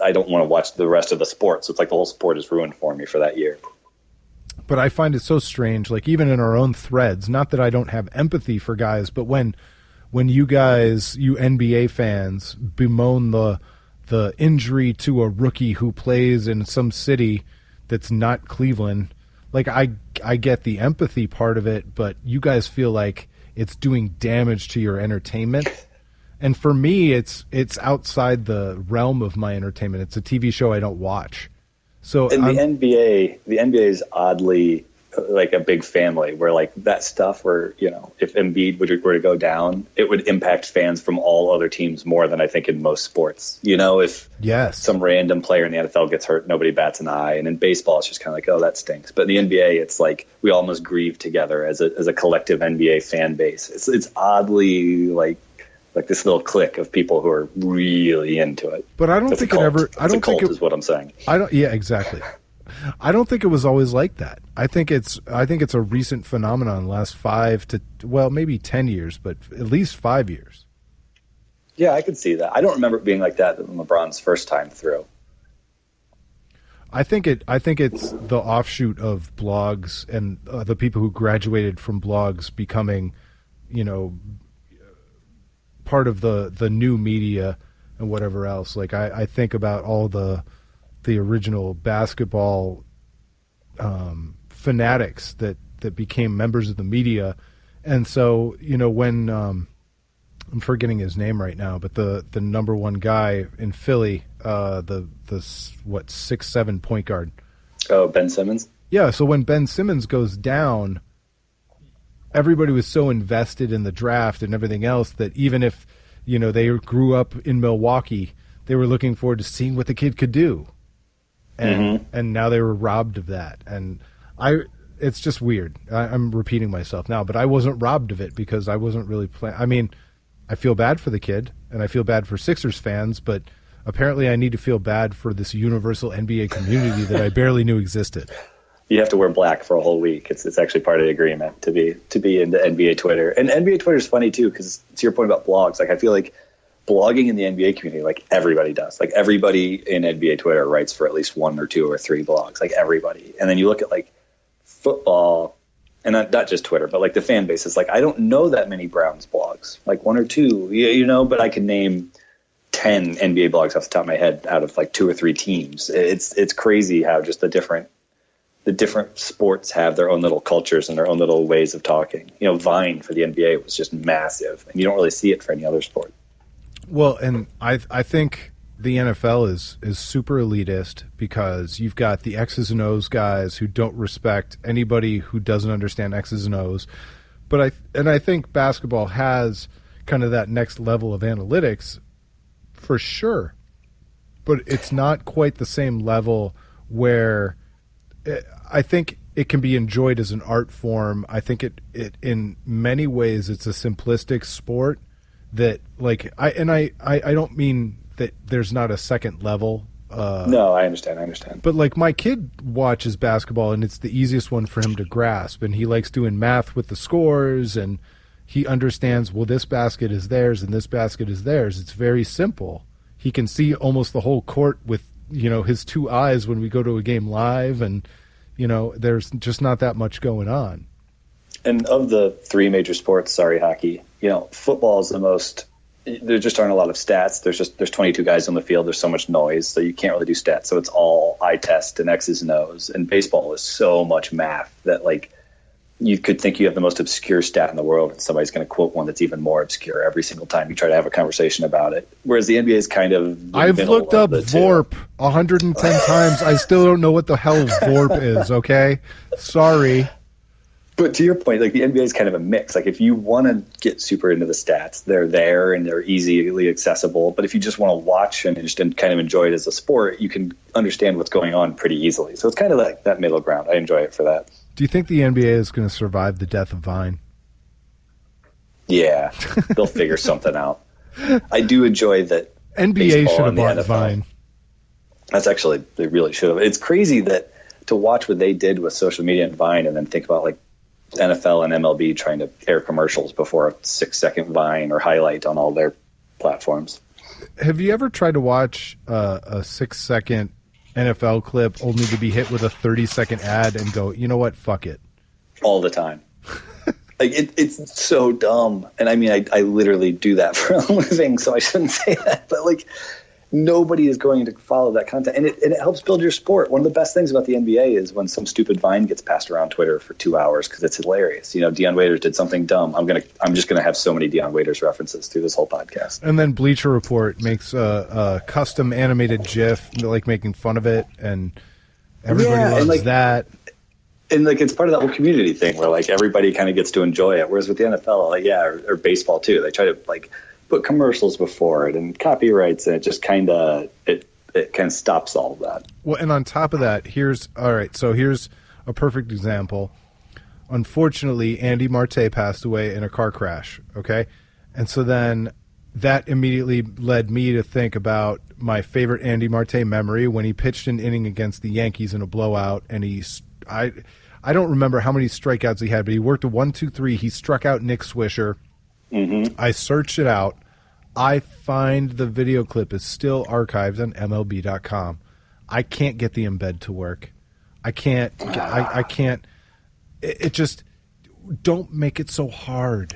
Speaker 4: I don't want to watch the rest of the sport. So it's the whole sport is ruined for me for that year.
Speaker 3: But I find it so strange, even in our own threads, not that I don't have empathy for guys, but when you guys, you NBA fans, bemoan the injury to a rookie who plays in some city that's not Cleveland, I get the empathy part of it, but you guys feel like it's doing damage to your entertainment. And for me, it's outside the realm of my entertainment. It's a TV show I don't watch. So
Speaker 4: and the NBA is oddly a big family where that stuff where, if Embiid were to go down, it would impact fans from all other teams more than I think in most sports. If some random player in the NFL gets hurt, nobody bats an eye. And in baseball, it's just kind of oh, that stinks. But in the NBA, it's we almost grieve together as a collective NBA fan base. It's oddly this little clique of people who are really into it.
Speaker 3: But I don't think it ever. I don't think it
Speaker 4: is what I'm saying.
Speaker 3: I don't. Yeah, exactly. I don't think it was always like that. I think it's a recent phenomenon in the last 5 to maybe 10 years, but at least 5 years.
Speaker 4: Yeah, I could see that. I don't remember it being like that in LeBron's first time through.
Speaker 3: I think it's the offshoot of blogs and the people who graduated from blogs becoming, part of the new media and whatever else. I think about all the the original basketball fanatics that became members of the media. And so, when I'm forgetting his name right now, but the number one guy in Philly, the 6'7" point guard.
Speaker 4: Oh, Ben Simmons?
Speaker 3: Yeah, so when Ben Simmons goes down, everybody was so invested in the draft and everything else that even if, they grew up in Milwaukee, they were looking forward to seeing what the kid could do. And now they were robbed of that. And it's just weird. I'm repeating myself now, but I wasn't robbed of it because I wasn't really playing. I mean, I feel bad for the kid and I feel bad for Sixers fans, but apparently I need to feel bad for this universal NBA community that I barely knew existed.
Speaker 4: You have to wear black for a whole week. It's actually part of the agreement to be into NBA Twitter. And NBA Twitter is funny too, because to your point about blogs, like I feel like blogging in the NBA community, like everybody does. Like everybody in NBA Twitter writes for at least 1 or 2 or 3 blogs, like everybody. And then you look at like football, and not just Twitter, but like the fan bases. Like I don't know that many Browns blogs, like 1 or 2, but I can name 10 NBA blogs off the top of my head out of like 2 or 3 teams. It's crazy how just the different sports have their own little cultures and their own little ways of talking. Vine for the NBA was just massive, and you don't really see it for any other sport.
Speaker 3: Well, and I think the NFL is super elitist because you've got the X's and O's guys who don't respect anybody who doesn't understand X's and O's. But I think basketball has kind of that next level of analytics for sure. But it's not quite the same level where I think it can be enjoyed as an art form. I think it in many ways it's a simplistic sport that like I don't mean that there's not a second level.
Speaker 4: No, I understand.
Speaker 3: But like my kid watches basketball and it's the easiest one for him to grasp, and he likes doing math with the scores, and he understands, well, this basket is theirs and this basket is theirs. It's very simple. He can see almost the whole court with, his 2 eyes when we go to a game live, and there's just not that much going on.
Speaker 4: And of the 3 major sports, hockey, football is the most. There just aren't a lot of stats. There's 22 guys on the field. There's so much noise, so you can't really do stats. So it's all eye test and X's and O's. And baseball is so much math that like you could think you have the most obscure stat in the world, and somebody's going to quote one that's even more obscure every single time you try to have a conversation about it. Whereas the NBA is kind of.
Speaker 3: I've looked up VORP 110 times. I still don't know what the hell VORP is. Okay, sorry.
Speaker 4: But to your point, like the NBA is kind of a mix. Like if you want to get super into the stats, they're there and they're easily accessible. But if you just want to watch and just kind of enjoy it as a sport, you can understand what's going on pretty easily. So it's kind of like that middle ground. I enjoy it for that.
Speaker 3: Do you think the NBA is going to survive the death of Vine?
Speaker 4: Yeah, they'll figure something out. I do enjoy that.
Speaker 3: NBA should have bought Vine.
Speaker 4: That's actually, they really should have. It's crazy that to watch what they did with social media and Vine, and then think about like NFL and MLB trying to air commercials before a 6-second Vine or highlight on all their platforms.
Speaker 3: Have you ever tried to watch a 6-second NFL clip only to be hit with a 30-second ad and go, you know what, fuck it?
Speaker 4: All the time. Like it's so dumb. And I mean, I literally do that for a living, so I shouldn't say that. But like, nobody is going to follow that content, and it helps build your sport. One of the best things about the NBA is when some stupid Vine gets passed around Twitter for 2 hours because it's hilarious. Deion Waiters did something dumb. I'm just gonna have so many Deion Waiters references through this whole podcast.
Speaker 3: And then Bleacher Report makes a custom animated GIF, like making fun of it, and everybody loves that.
Speaker 4: And like it's part of that whole community thing where like everybody kind of gets to enjoy it. Whereas with the NFL, like or baseball too, they try to like put commercials before it and copyrights, and it just kind of stops all of that.
Speaker 3: Well, and on top of that, here's a perfect example. Unfortunately, Andy Marte passed away in a car crash, okay? And so then that immediately led me to think about my favorite Andy Marte memory when he pitched an inning against the Yankees in a blowout, and I don't remember how many strikeouts he had, but he worked a 1-2-3. He struck out Nick Swisher. Mm-hmm. I searched it out. I find the video clip is still archived on MLB.com. I can't get the embed to work. I can't. I can't. It just don't make it so hard.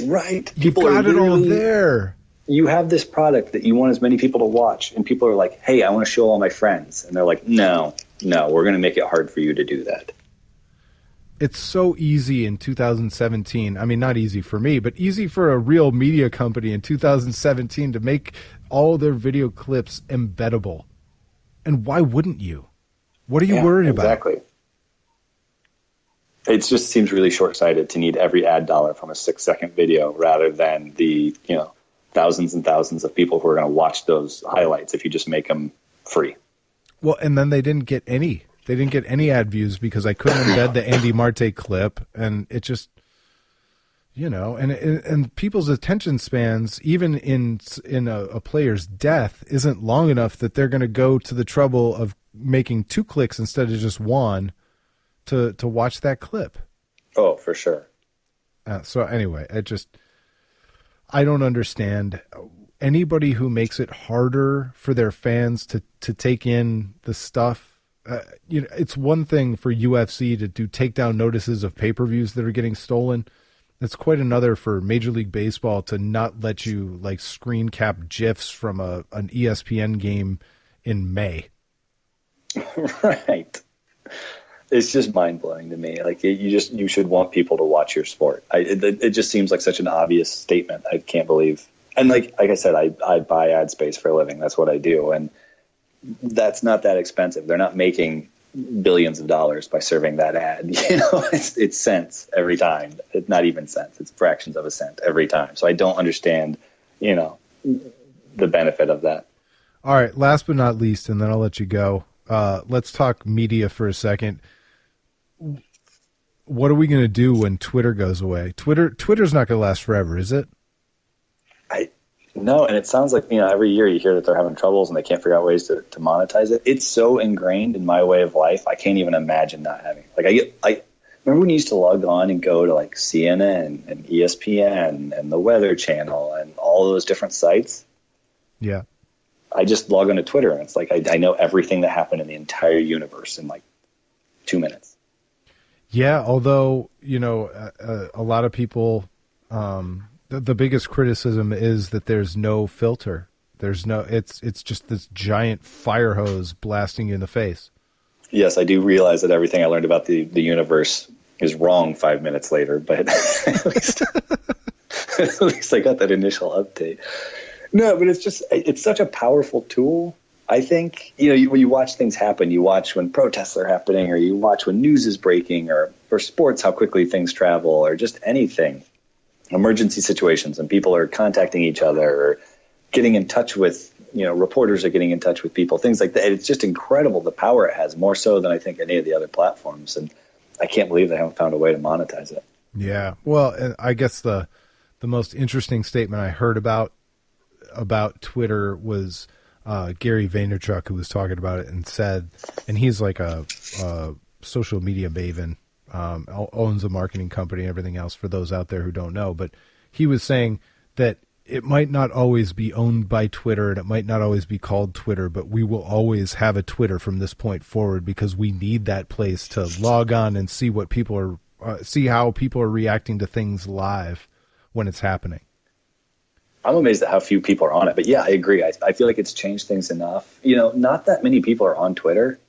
Speaker 4: Right.
Speaker 3: You've got it all there.
Speaker 4: you have this product that you want as many people to watch, and people are like, hey, I want to show all my friends. And they're like, no, we're going to make it hard for you to do that.
Speaker 3: It's so easy in 2017. I mean, not easy for me, but easy for a real media company in 2017 to make all their video clips embeddable. And why wouldn't you? What are you worried about?
Speaker 4: Exactly. It just seems really short-sighted to need every ad dollar from a 6-second video rather than the, thousands and thousands of people who are going to watch those highlights if you just make them free.
Speaker 3: Well, and then they didn't get any. They didn't get any ad views because I couldn't embed the Andy Marte clip, and it just, and people's attention spans, even in a player's death, isn't long enough that they're going to go to the trouble of making 2 clicks instead of just 1 to watch that clip.
Speaker 4: Oh, for sure.
Speaker 3: So anyway, I don't understand anybody who makes it harder for their fans to take in the stuff. It's one thing for UFC to do takedown notices of pay-per-views that are getting stolen. It's quite another for Major League Baseball to not let you screen cap GIFs from an ESPN game in May.
Speaker 4: Right. It's just mind-blowing to me. You should want people to watch your sport. It just seems like such an obvious statement. I can't believe. And like I said, I buy ad space for a living. That's what I do. And that's not that expensive. They're not making billions of dollars by serving that ad. It's cents every time. It's not even cents. It's fractions of a cent every time. So I don't understand, the benefit of that.
Speaker 3: All right. Last but not least, and then I'll let you go. Let's talk media for a second. What are we going to do when Twitter goes away? Twitter's not going to last forever, is it?
Speaker 4: No, and it sounds like, every year you hear that they're having troubles and they can't figure out ways to monetize it. It's so ingrained in my way of life, I can't even imagine not having. I remember when you used to log on and go to CNN and ESPN and the Weather Channel and all those different sites.
Speaker 3: Yeah.
Speaker 4: I just log on to Twitter and it's like I know everything that happened in the entire universe in 2 minutes. Yeah,
Speaker 3: although, a lot of people, the biggest criticism is that there's no filter. It's just this giant fire hose blasting you in the face.
Speaker 4: Yes, I do realize that everything I learned about the universe is wrong 5 minutes later, but at least I got that initial update. No, but it's such a powerful tool. I think, when you watch things happen, you watch when protests are happening, or you watch when news is breaking, or for sports, how quickly things travel, or just anything, emergency situations, and people are contacting each other, or getting in touch with, reporters are getting in touch with people, things like that. It's just incredible the power it has, more so than I think any of the other platforms. And I can't believe they haven't found a way to monetize it. Yeah.
Speaker 3: Well, I guess the most interesting statement I heard about Twitter was Gary Vaynerchuk, who was talking about it and said, and he's like a social media maven, owns a marketing company and everything else for those out there who don't know. But he was saying that it might not always be owned by Twitter and it might not always be called Twitter, but we will always have a Twitter from this point forward because we need that place to log on and see what people are, see how people are reacting to things live when it's happening.
Speaker 4: I'm amazed at how few people are on it. But yeah, I agree. I feel like it's changed things enough. Not that many people are on Twitter.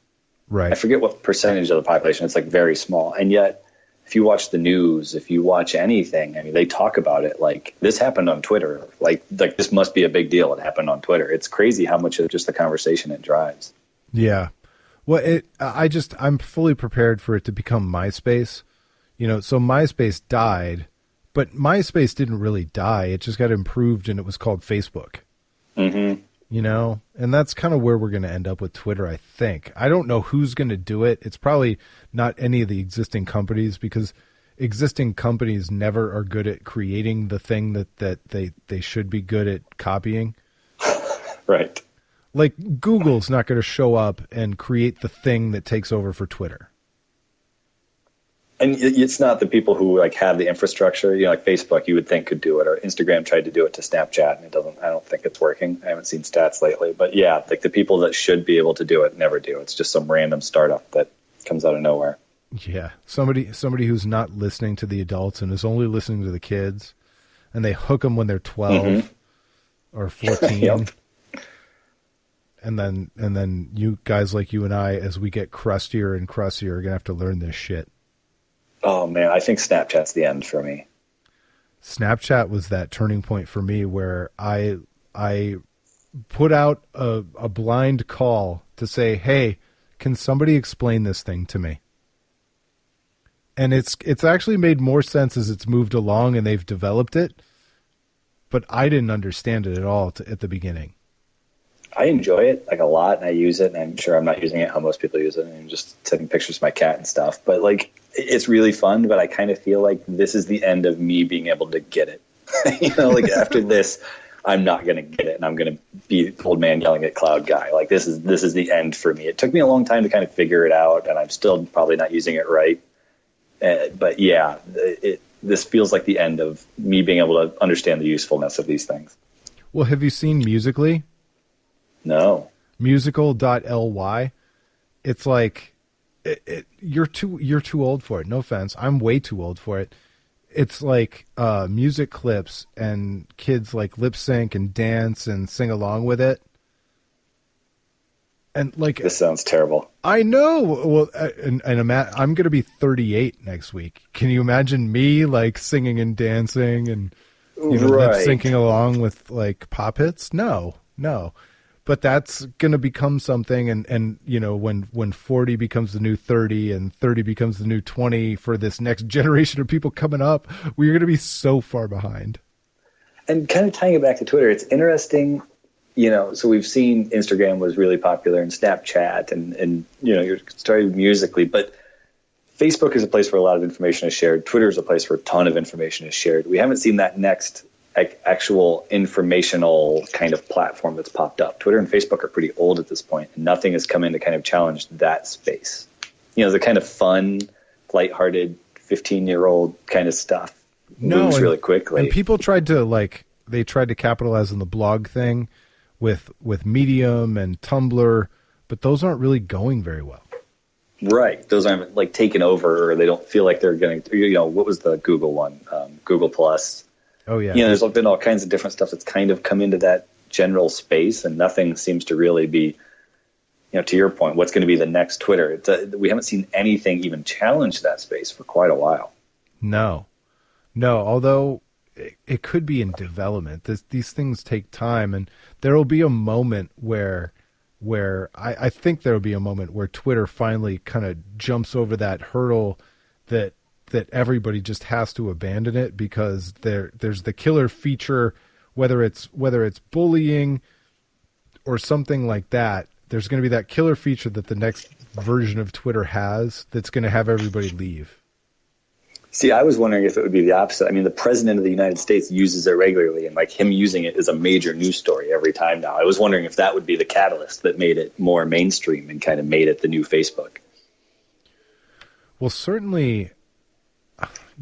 Speaker 3: Right.
Speaker 4: I forget what percentage of the population. It's very small. And yet, if you watch the news, if you watch anything, they talk about it like this happened on Twitter. Like this must be a big deal. It happened on Twitter. It's crazy how much of just the conversation it drives.
Speaker 3: Yeah. Well, I'm fully prepared for it to become MySpace. So MySpace died. But MySpace didn't really die. It just got improved, and it was called Facebook.
Speaker 4: Mm-hmm.
Speaker 3: And that's kind of where we're going to end up with Twitter, I think. I don't know who's going to do it. It's probably not any of the existing companies because existing companies never are good at creating the thing that they should be good at copying.
Speaker 4: Right.
Speaker 3: Like Google's not going to show up and create the thing that takes over for Twitter.
Speaker 4: And it's not the people who have the infrastructure, like Facebook, you would think could do it, or Instagram tried to do it to Snapchat, and it doesn't. I don't think it's working. I haven't seen stats lately, but yeah, the people that should be able to do it never do. It's just some random startup that comes out of nowhere.
Speaker 3: Yeah, somebody who's not listening to the adults and is only listening to the kids, and they hook them when they're 12. or 14.
Speaker 4: Yep.
Speaker 3: And then you guys like you and I, as we get crustier and crustier, are going to have to learn this shit.
Speaker 4: Oh, man, I think Snapchat's the end for me.
Speaker 3: Snapchat was that turning point for me where I put out a blind call to say, hey, can somebody explain this thing to me? And it's actually made more sense as it's moved along and they've developed it, but I didn't understand it at all at the beginning.
Speaker 4: I enjoy it like a lot, and I use it, and I'm sure I'm not using it how most people use it, and I'm just sending pictures of my cat and stuff. But like, it's really fun, but I kind of feel like this is the end of me being able to get it. Like after this, I'm not going to get it, and I'm going to be the old man yelling at cloud guy. Like this is the end for me. It took me a long time to kind of figure it out, and I'm still probably not using it right. But yeah, this feels like the end of me being able to understand the usefulness of these things.
Speaker 3: Well, have you seen Musical.ly?
Speaker 4: No.
Speaker 3: Musical.ly. It's like you're too old for it. No offense, I'm way too old for it. It's like music clips and kids like lip sync and dance and sing along with it. And like,
Speaker 4: this sounds terrible.
Speaker 3: I know. Well, and I'm going to be 38 next week. Can you imagine me like singing and dancing and lip syncing along with like pop hits? No. But that's going to become something, and when 40 becomes the new 30 and 30 becomes the new 20 for this next generation of people coming up, we're going to be so far behind.
Speaker 4: And kind of tying it back to Twitter, it's interesting, so we've seen Instagram was really popular and Snapchat and you're starting Musical.ly, but Facebook is a place where a lot of information is shared. Twitter is a place where a ton of information is shared. We haven't seen that next actual informational kind of platform that's popped up. Twitter and Facebook are pretty old at this point, and nothing has come in to kind of challenge that space. The kind of fun, lighthearted, 15-year-old kind of stuff moves really quickly.
Speaker 3: And people tried to capitalize on the blog thing with Medium and Tumblr, but those aren't really going very well.
Speaker 4: Right. Those aren't like taken over, or they don't feel like they're getting, what was the Google one? Google Plus.
Speaker 3: Oh, yeah.
Speaker 4: There's been all kinds of different stuff that's kind of come into that general space, and nothing seems to really be, to your point, what's going to be the next Twitter. We haven't seen anything even challenge that space for quite a while.
Speaker 3: No, although it could be in development. These things take time, and there will be a moment where I think there will be a moment where Twitter finally kind of jumps over that hurdle that everybody just has to abandon it, because there's the killer feature, whether it's bullying or something like that. There's going to be that killer feature that the next version of Twitter has that's going to have everybody leave.
Speaker 4: See, I was wondering if it would be the opposite. I mean, the president of the United States uses it regularly, and like him using it is a major news story every time now. I was wondering if that would be the catalyst that made it more mainstream and kind of made it the new Facebook.
Speaker 3: Well, certainly.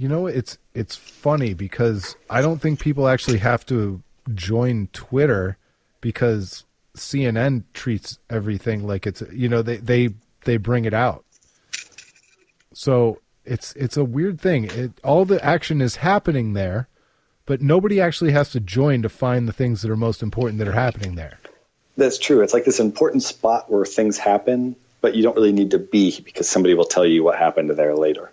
Speaker 3: It's funny because I don't think people actually have to join Twitter, because CNN treats everything like it's, they bring it out. So it's a weird thing. All the action is happening there, but nobody actually has to join to find the things that are most important that are happening there.
Speaker 4: That's true. It's like this important spot where things happen, but you don't really need to be, because somebody will tell you what happened there later.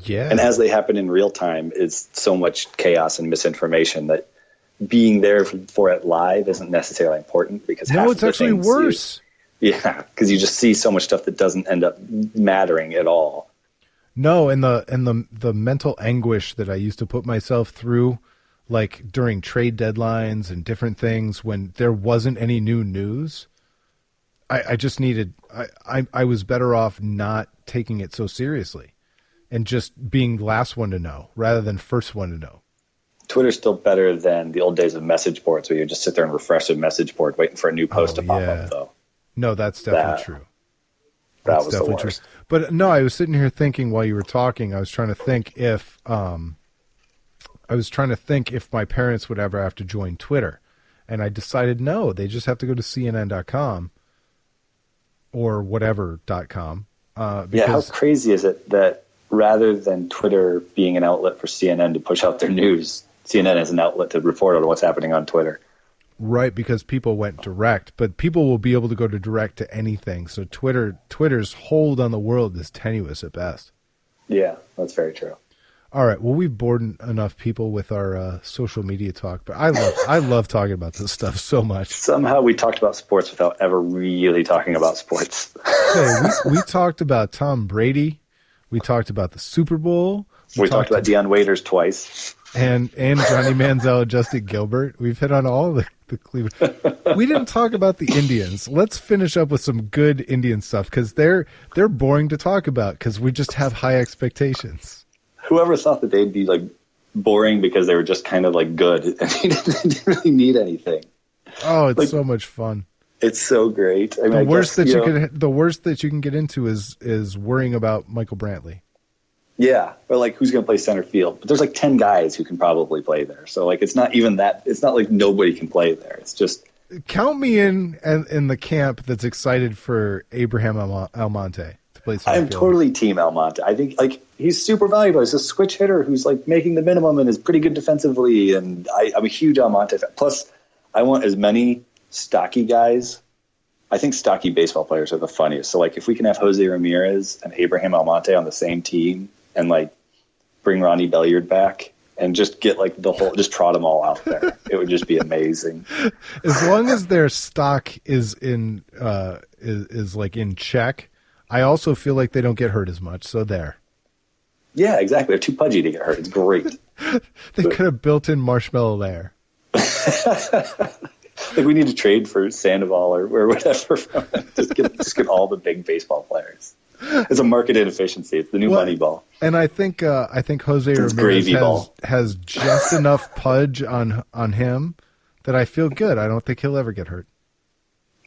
Speaker 3: Yeah.
Speaker 4: And as they happen in real time is so much chaos and misinformation that being there for it live isn't necessarily important, because
Speaker 3: it's actually worse.
Speaker 4: Because you just see so much stuff that doesn't end up mattering at all.
Speaker 3: No, and the mental anguish that I used to put myself through, like during trade deadlines and different things when there wasn't any new news, I just needed. I was better off not taking it so seriously, and just being the last one to know rather than first one to know.
Speaker 4: Twitter's still better than the old days of message boards, where you just sit there and refresh a message board waiting for a new post to pop up, though.
Speaker 3: No, that's definitely true.
Speaker 4: That was the worst.
Speaker 3: True. But no, I was sitting here thinking while you were talking, I was trying to think if my parents would ever have to join Twitter. And I decided no, they just have to go to CNN.com or whatever.com.
Speaker 4: How crazy is it that rather than Twitter being an outlet for CNN to push out their news, CNN is an outlet to report on what's happening on Twitter?
Speaker 3: Right, because people went direct, but people will be able to go to direct to anything. So Twitter's hold on the world is tenuous at best.
Speaker 4: Yeah, that's very true.
Speaker 3: All right, well, we've bored enough people with our social media talk, but I love talking about this stuff so much.
Speaker 4: Somehow we talked about sports without ever really talking about sports.
Speaker 3: Hey, we talked about Tom Brady. We talked about the Super Bowl.
Speaker 4: We talked about Deion Waiters twice.
Speaker 3: And Johnny Manziel and Justin Gilbert. We've hit on all the Cleveland. We didn't talk about the Indians. Let's finish up with some good Indian stuff because they're boring to talk about because we just have high expectations.
Speaker 4: Whoever thought that they'd be like boring because they were just kind of like good and they didn't really need anything.
Speaker 3: Oh, it's so much fun.
Speaker 4: It's so great. I mean,
Speaker 3: the worst that you can get into is worrying about Michael Brantley.
Speaker 4: Yeah, or like who's going to play center field? But there's like 10 guys who can probably play there. So like it's not even that. It's not like nobody can play there. It's just
Speaker 3: count me in the camp that's excited for Abraham Almonte to play center
Speaker 4: I'm
Speaker 3: field.
Speaker 4: totally team Almonte. I think like he's super valuable. He's a switch hitter who's like making the minimum and is pretty good defensively. And I'm a huge Almonte fan. Plus, I want as many stocky guys. I think stocky baseball players are the funniest. So like if we can have Jose Ramirez and Abraham Almonte on the same team. And like bring Ronnie Belliard back and just get like just trot them all out there. It would just be amazing.
Speaker 3: As long as their stock is in is like in check, I also feel like they don't get hurt as much. So there.
Speaker 4: Yeah, exactly. They're too pudgy to get hurt. It's great.
Speaker 3: They could have built in Marshmallow there.
Speaker 4: Like we need to trade for Sandoval or whatever. just get all the big baseball players. It's a market inefficiency. It's the new money ball.
Speaker 3: And I think Jose Ramirez has just enough pudge on him that I feel good. I don't think he'll ever get hurt.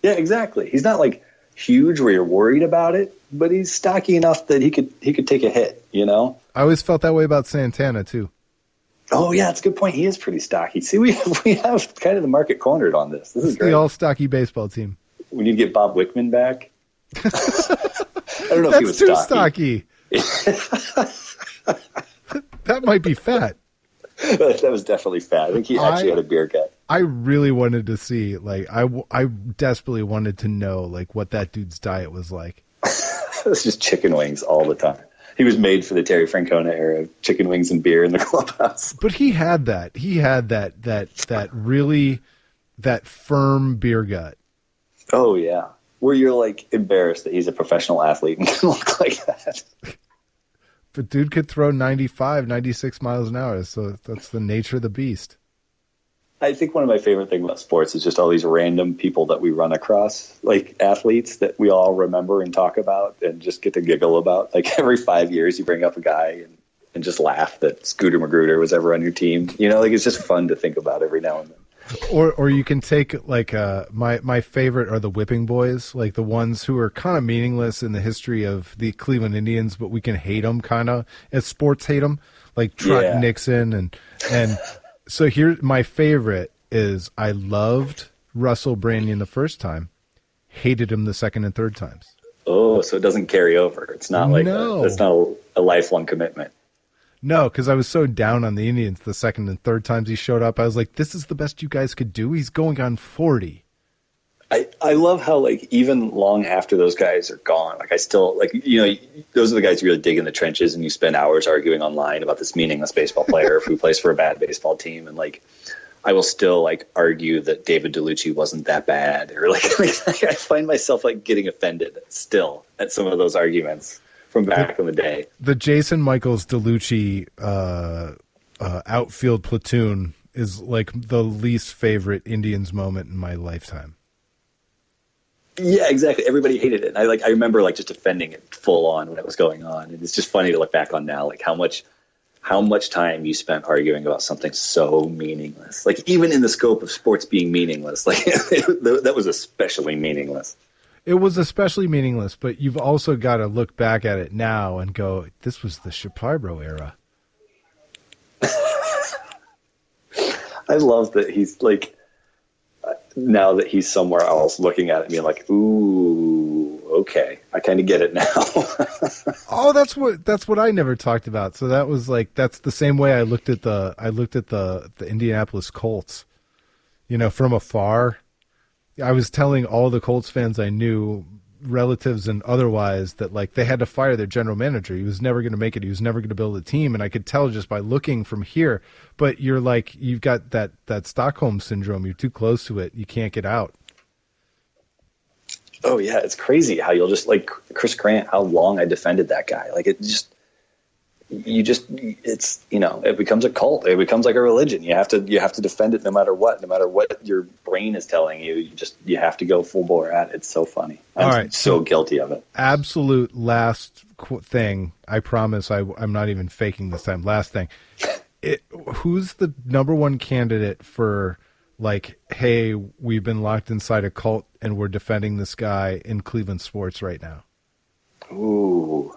Speaker 4: Yeah, exactly. He's not like huge where you're worried about it, but he's stocky enough that he could take a hit, you know?
Speaker 3: I always felt that way about Santana too.
Speaker 4: Oh yeah, that's a good point. He is pretty stocky. See, we have kind of the market cornered on this. This is great.
Speaker 3: The all stocky baseball team.
Speaker 4: We need to get Bob Wickman back. I don't know if he was
Speaker 3: too
Speaker 4: stocky.
Speaker 3: That might be fat.
Speaker 4: That was definitely fat. I think he actually had a beer gut.
Speaker 3: I really wanted to see, like, I desperately wanted to know, like, what that dude's diet was like.
Speaker 4: It was just chicken wings all the time. He was made for the Terry Francona era, chicken wings and beer in the clubhouse.
Speaker 3: But he had that. He had that really, that firm beer gut.
Speaker 4: Oh, yeah. Where you're, like, embarrassed that he's a professional athlete and can look like that.
Speaker 3: But dude could throw 95, 96 miles an hour, so that's the nature of the beast.
Speaker 4: I think one of my favorite things about sports is just all these random people that we run across, like athletes that we all remember and talk about and just get to giggle about. Like every 5 years you bring up a guy and just laugh that Scooter Magruder was ever on your team. You know, like it's just fun to think about every now and then.
Speaker 3: Or you can take like my favorite are the whipping boys, like the ones who are kind of meaningless in the history of the Cleveland Indians, but we can hate them kind of as sports hate them, like Trot Nixon and so here my favorite is I loved Russell Brandon the first time, hated him the second and third times.
Speaker 4: Oh, so it doesn't carry over. It's not like it's not a lifelong commitment.
Speaker 3: No, because I was so down on the Indians the second and third times he showed up. I was like, this is the best you guys could do. He's going on 40.
Speaker 4: I love how, like, even long after those guys are gone, like, I still, like, you know, those are the guys you really dig in the trenches and you spend hours arguing online about this meaningless baseball player who plays for a bad baseball team. And, like, I will still, like, argue that David DeLucci wasn't that bad. Or, like I find myself, like, getting offended still at some of those arguments from back in the day.
Speaker 3: The Jason Michaels DeLucci outfield platoon is like the least favorite Indians moment in my lifetime.
Speaker 4: Yeah, exactly. Everybody hated it. And I remember like just defending it full on when it was going on. And it's just funny to look back on now, like how much time you spent arguing about something so meaningless. Like even in the scope of sports being meaningless, like that was especially meaningless.
Speaker 3: It was especially meaningless, but you've also got to look back at it now and go, this was the Shapiro era.
Speaker 4: I love that he's like, now that he's somewhere else looking at it and being like, ooh, okay, I kind of get it now.
Speaker 3: Oh, that's what I never talked about. So that was like, that's the same way I looked at the Indianapolis Colts. from afar. I was telling all the Colts fans I knew, relatives and otherwise, that like they had to fire their general manager. He was never going to make it. He was never going to build a team. And I could tell just by looking from here. But you're like, you've got that Stockholm syndrome. You're too close to it. You can't get out.
Speaker 4: Oh yeah, it's crazy how you'll just like Chris Grant. How long I defended that guy. Like it's it becomes a cult. It becomes like a religion. You have to defend it no matter what your brain is telling you. You have to go full bore at it. It's so funny. I'm so guilty of it.
Speaker 3: Absolute last thing. I promise I'm not even faking this time. Last thing. Who's the number one candidate for like, hey, we've been locked inside a cult and we're defending this guy in Cleveland sports right now?
Speaker 4: Ooh.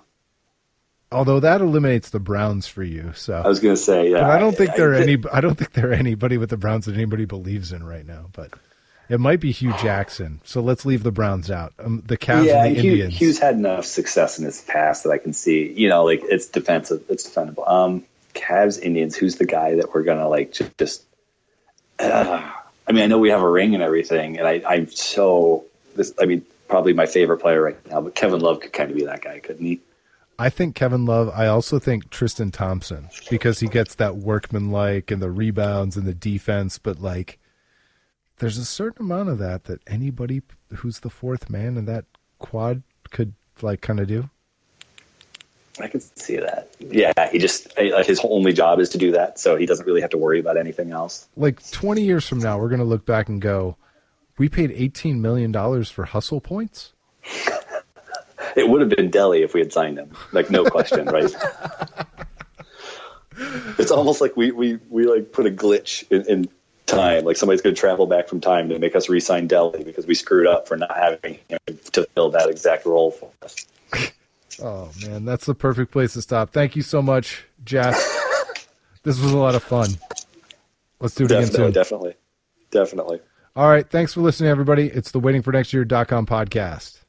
Speaker 3: Although that eliminates the Browns for you, so
Speaker 4: I was going to say, yeah.
Speaker 3: But I don't think I don't think there are anybody with the Browns that anybody believes in right now. But it might be Hugh Jackson. So let's leave the Browns out. The Cavs and the Indians.
Speaker 4: Hugh's had enough success in his past that I can see. Like it's defensive, it's defendable. Cavs, Indians. Who's the guy that we're gonna like just? I know we have a ring and everything, and probably my favorite player right now. But Kevin Love could kind of be that guy, couldn't he?
Speaker 3: I think Kevin Love. I also think Tristan Thompson, because he gets that workmanlike and the rebounds and the defense. But like, there's a certain amount of that anybody who's the fourth man in that quad could like kind of do.
Speaker 4: I can see that. Yeah, he just his only job is to do that, so he doesn't really have to worry about anything else.
Speaker 3: Like 20 years from now, we're going to look back and go, we paid $18 million for hustle points?
Speaker 4: It would have been Delhi if we had signed him. Like, no question, right? It's almost like we like put a glitch in time. Like somebody's going to travel back from time to make us re-sign Delhi because we screwed up for not having him to fill that exact role for us.
Speaker 3: Oh, man, that's the perfect place to stop. Thank you so much, Jeff. This was a lot of fun. Let's do it again soon.
Speaker 4: Definitely.
Speaker 3: All right, thanks for listening, everybody. It's the waitingfornextyear.com podcast.